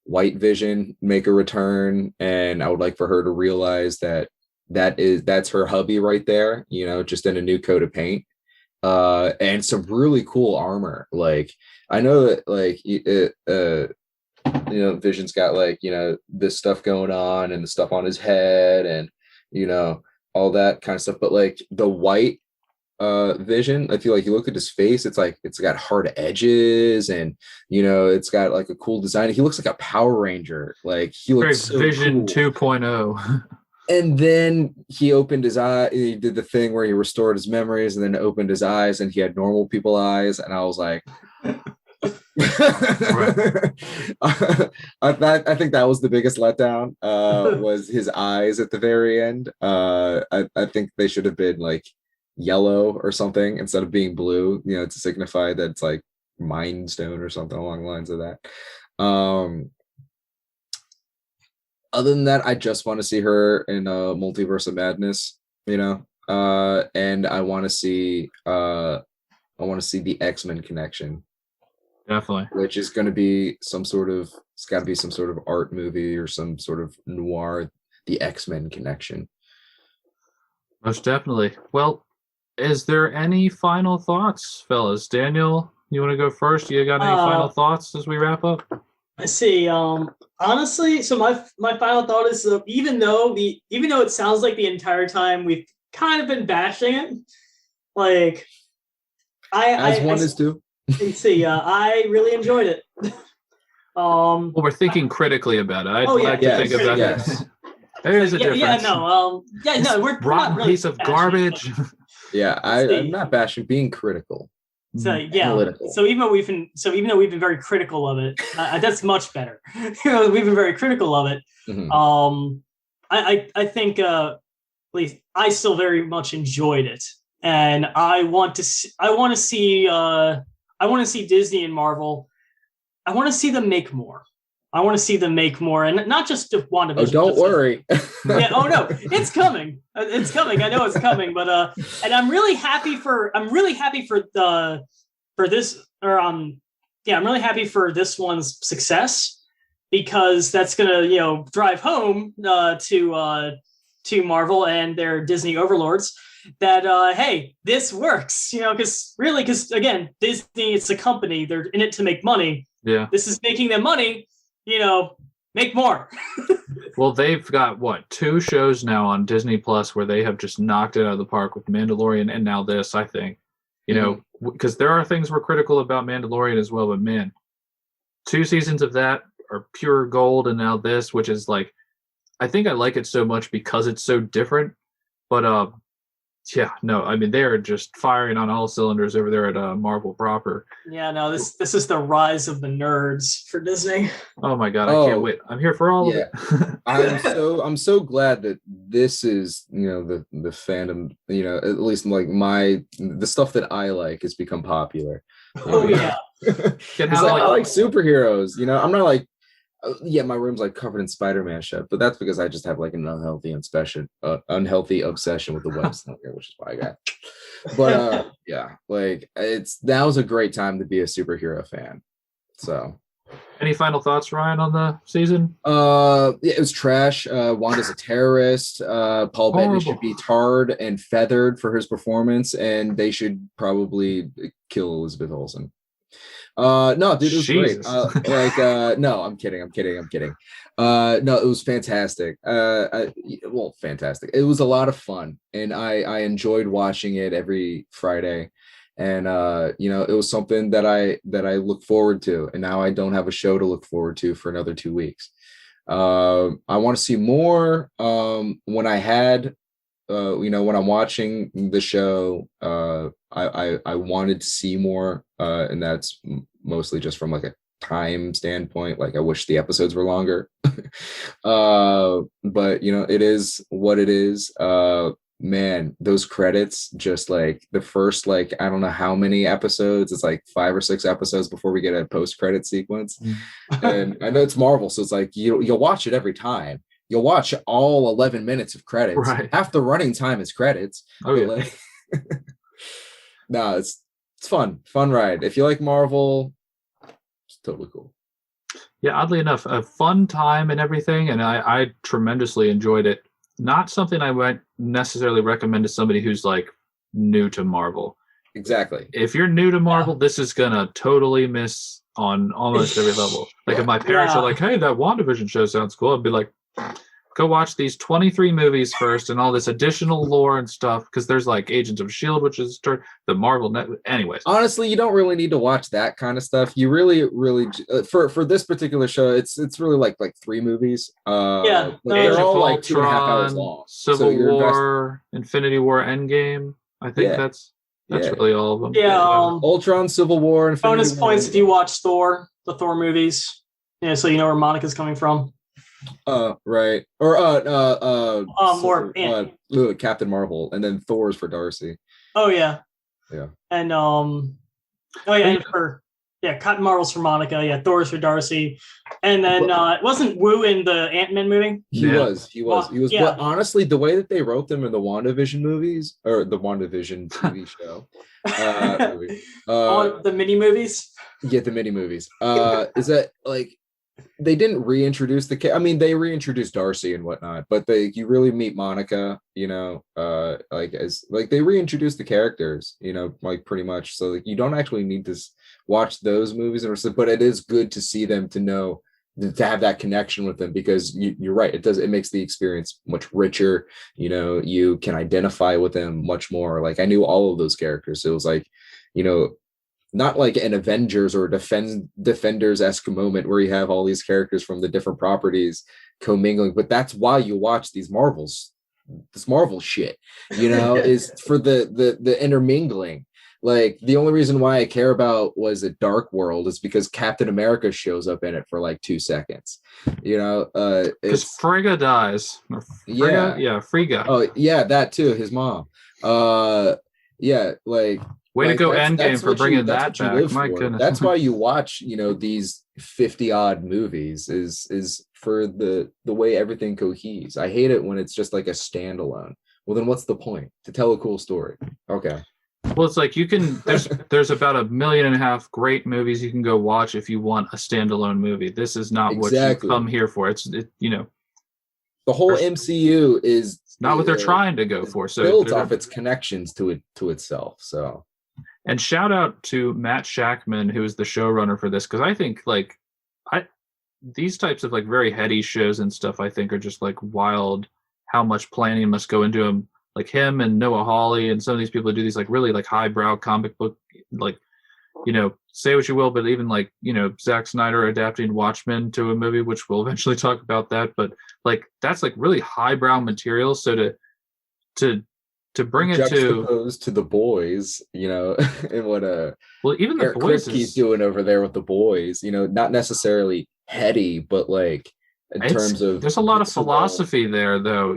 White Vision make a return, and I would like for her to realize that that's her hubby right there, just in a new coat of paint. And some really cool armor. Like, I know that Vision's got this stuff going on and the stuff on his head and all that kind of stuff, but like the white Vision, I feel like you look at his face, it's got hard edges, and it's got like a cool design. He looks like a Power Ranger. Like, he looks so
Vision
cool.
2.0.
And then he opened his eye. He did the thing where he restored his memories and then opened his eyes, and he had normal people eyes. And I was like, I think that was the biggest letdown. Was his eyes at the very end. I think they should have been like yellow or something instead of being blue. To signify that it's like Mind Stone or something along the lines of that. Other than that, I just want to see her in Multiverse of Madness, and I want to see the X-Men connection.
Definitely.
Which is going to be it's got to be some sort of art movie or some sort of noir, the X-Men connection.
Most definitely. Well, is there any final thoughts, fellas? Daniel, you want to go first? You got any final thoughts as we wrap up?
I see. Honestly, so my final thought is even though it sounds like the entire time we've kind of been bashing it, like I really enjoyed it.
Well, we're thinking critically about it. I'd like to think about it. There's a difference.
We're
rotten
not really
piece of garbage.
Yeah, I'm not bashing, being critical.
So analytical. So even though we've been very critical of it, that's much better. We've been very critical of it.
Mm-hmm.
I think at least I still very much enjoyed it, and I want to see Disney and Marvel. I want to see them make more. And not just of WandaVision.
Oh, don't worry.
Yeah. Oh no, it's coming. It's coming. I know it's coming. But and I'm really happy for this. I'm really happy for this one's success, because that's gonna drive home to Marvel and their Disney overlords that hey, this works. Because again, Disney, it's a company. They're in it to make money.
Yeah.
This is making them money. Make more.
Well, they've got 2 shows now on Disney Plus where they have just knocked it out of the park with Mandalorian, and now this, I think, because there are things we're critical about Mandalorian as well, but man, 2 seasons of that are pure gold, and now this, which is like, I think I like it so much because it's so different, but yeah, no, I mean, they're just firing on all cylinders over there at Marvel proper.
Yeah, no, this is the rise of the nerds for Disney.
Oh my god, I can't wait! I'm here for all of it.
I'm so glad that this is the fandom. At least like the stuff that I like has become popular.
Oh yeah,
I like superheroes. I'm not like. My room's like covered in Spider-Man shit, but that's because I just have like an unhealthy obsession with the web slinger, which is why I got. But that was a great time to be a superhero fan. So,
any final thoughts, Ryan, on the season?
It was trash. Wanda's a terrorist. Paul Bettany should be tarred and feathered for his performance, and they should probably kill Elizabeth Olsen. No, dude, it was
Jesus.
Great. No, I'm kidding. No, it was fantastic. Fantastic. It was a lot of fun, and I enjoyed watching it every Friday. And it was something that I look forward to, and now I don't have a show to look forward to for another 2 weeks. I want to see more. When I'm watching the show, I wanted to see more, and that's mostly just from like a time standpoint. Like, I wish the episodes were longer, but it is what it is. Man, those credits, just like the first, like, I don't know how many episodes, it's like 5 or 6 episodes before we get a post-credit sequence. And I know it's Marvel, so it's like you'll watch it every time. You'll watch all 11 minutes of credits.
Right.
Half the running time is credits.
Oh, yeah.
No, it's fun ride. If you like Marvel, it's totally cool.
Yeah, oddly enough, a fun time and everything, and I tremendously enjoyed it. Not something I would necessarily recommend to somebody who's like new to Marvel.
Exactly.
If you're new to Marvel, this is gonna totally miss on almost every level. Like if my parents are like, "Hey, that WandaVision show sounds cool," I'd be like, go watch these 23 movies first and all this additional lore and stuff, because there's like Agents of S.H.I.E.L.D., which is the Marvel net. Anyways.
Honestly, you don't really need to watch that kind of stuff. You really for this particular show, it's really like 3 movies. They're all like 2.5 hours long.
Civil War, Infinity War, Endgame. I think that's really all of them.
Yeah,
Ultron, Civil War, Infinity
bonus
War,
points if you watch the Thor movies. Yeah, so you know where Monica's coming from.
Right. Or
more
Captain Marvel, and then Thor's for Darcy.
Oh yeah.
Yeah.
And Captain Marvel's for Monica. Yeah, Thor's for Darcy. And then it wasn't Wu in the Ant-Man movie?
He was. Yeah. But honestly, the way that they wrote them in the WandaVision movies, or the WandaVision TV show,
the mini movies.
Yeah, the mini movies. Is that like they didn't reintroduce they reintroduced Darcy and whatnot, but you really meet Monica, they reintroduced the characters, like pretty much. So like you don't actually need to watch those movies, but it is good to see them, to know, to have that connection with them, because you're right. It makes the experience much richer. You can identify with them much more. Like I knew all of those characters. So it was like, not like an Avengers or Defenders-esque moment where you have all these characters from the different properties commingling, but that's why you watch this Marvel shit, is for the intermingling. Like the only reason why I care about was a Dark World is because Captain America shows up in it for like 2 seconds,
because Frigga dies. Frigga.
Oh yeah, that too, his mom.
Way to go, Endgame, for bringing that back. My goodness.
That's why you watch, these 50 odd movies is for the way everything coheres. I hate it when it's just like a standalone. Well, then what's the point? To tell a cool story. Okay.
Well, it's like there's about 1.5 million great movies you can go watch if you want a standalone movie. This is not what you come here for. The
whole MCU is
not what they're trying to go for. So
builds off its connections to itself. So.
And shout out to Matt Shackman, who is the showrunner for this, because I think these types of like very heady shows and stuff, I think, are just like wild. How much planning must go into them. Like him and Noah Hawley and some of these people who do these like really like highbrow comic book, like, say what you will, but even like, Zack Snyder adapting Watchmen to a movie, which we'll eventually talk about that, but like that's like really highbrow material. So to bring it
to The Boys, and what
even
Eric
The Boys
Kripke's doing over there with The Boys, not necessarily heady, but like in terms of
there's a lot of philosophy there, though.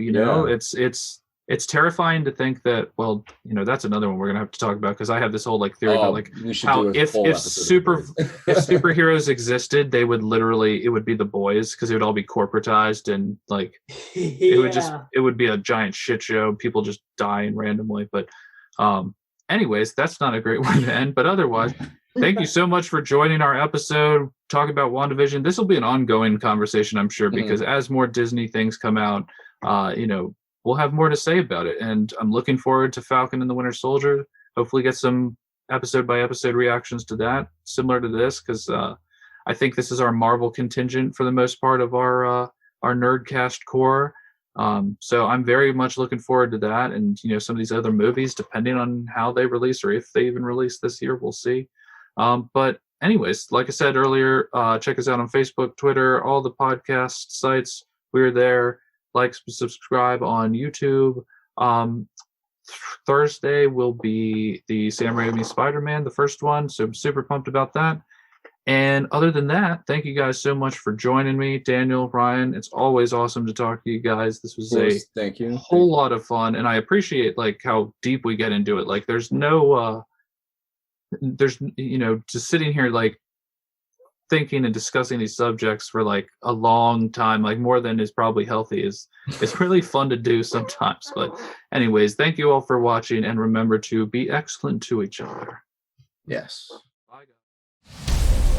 It's terrifying to think that. Well, that's another one we're gonna have to talk about, because I have this whole like theory about like how if superheroes existed, it would be The Boys, because it would all be corporatized and like it would be a giant shit show, people just dying randomly. But anyways, that's not a great way to end. But otherwise, thank you so much for joining our episode talking about WandaVision. This will be an ongoing conversation, I'm sure, because as more Disney things come out, we'll have more to say about it. And I'm looking forward to Falcon and the Winter Soldier. Hopefully get some episode by episode reactions to that, similar to this, because I think this is our Marvel contingent for the most part of our Nerdkast core. So I'm very much looking forward to that. And, some of these other movies, depending on how they release or if they even release this year, we'll see. But anyways, like I said earlier, check us out on Facebook, Twitter, all the podcast sites. We're there. Like, subscribe on YouTube. Thursday will be the Sam Raimi Spider-Man, the first one. So I'm super pumped about that. And other than that, thank you guys so much for joining me, Daniel, Ryan. It's always awesome to talk to you guys. This was
thank you.
Whole lot of fun, and I appreciate like how deep we get into it. Like, there's just sitting here like thinking and discussing these subjects for like a long time, like more than is probably healthy, is it's really fun to do sometimes. But anyways, thank you all for watching, and remember to be excellent to each other.
Yes.
Bye, guys.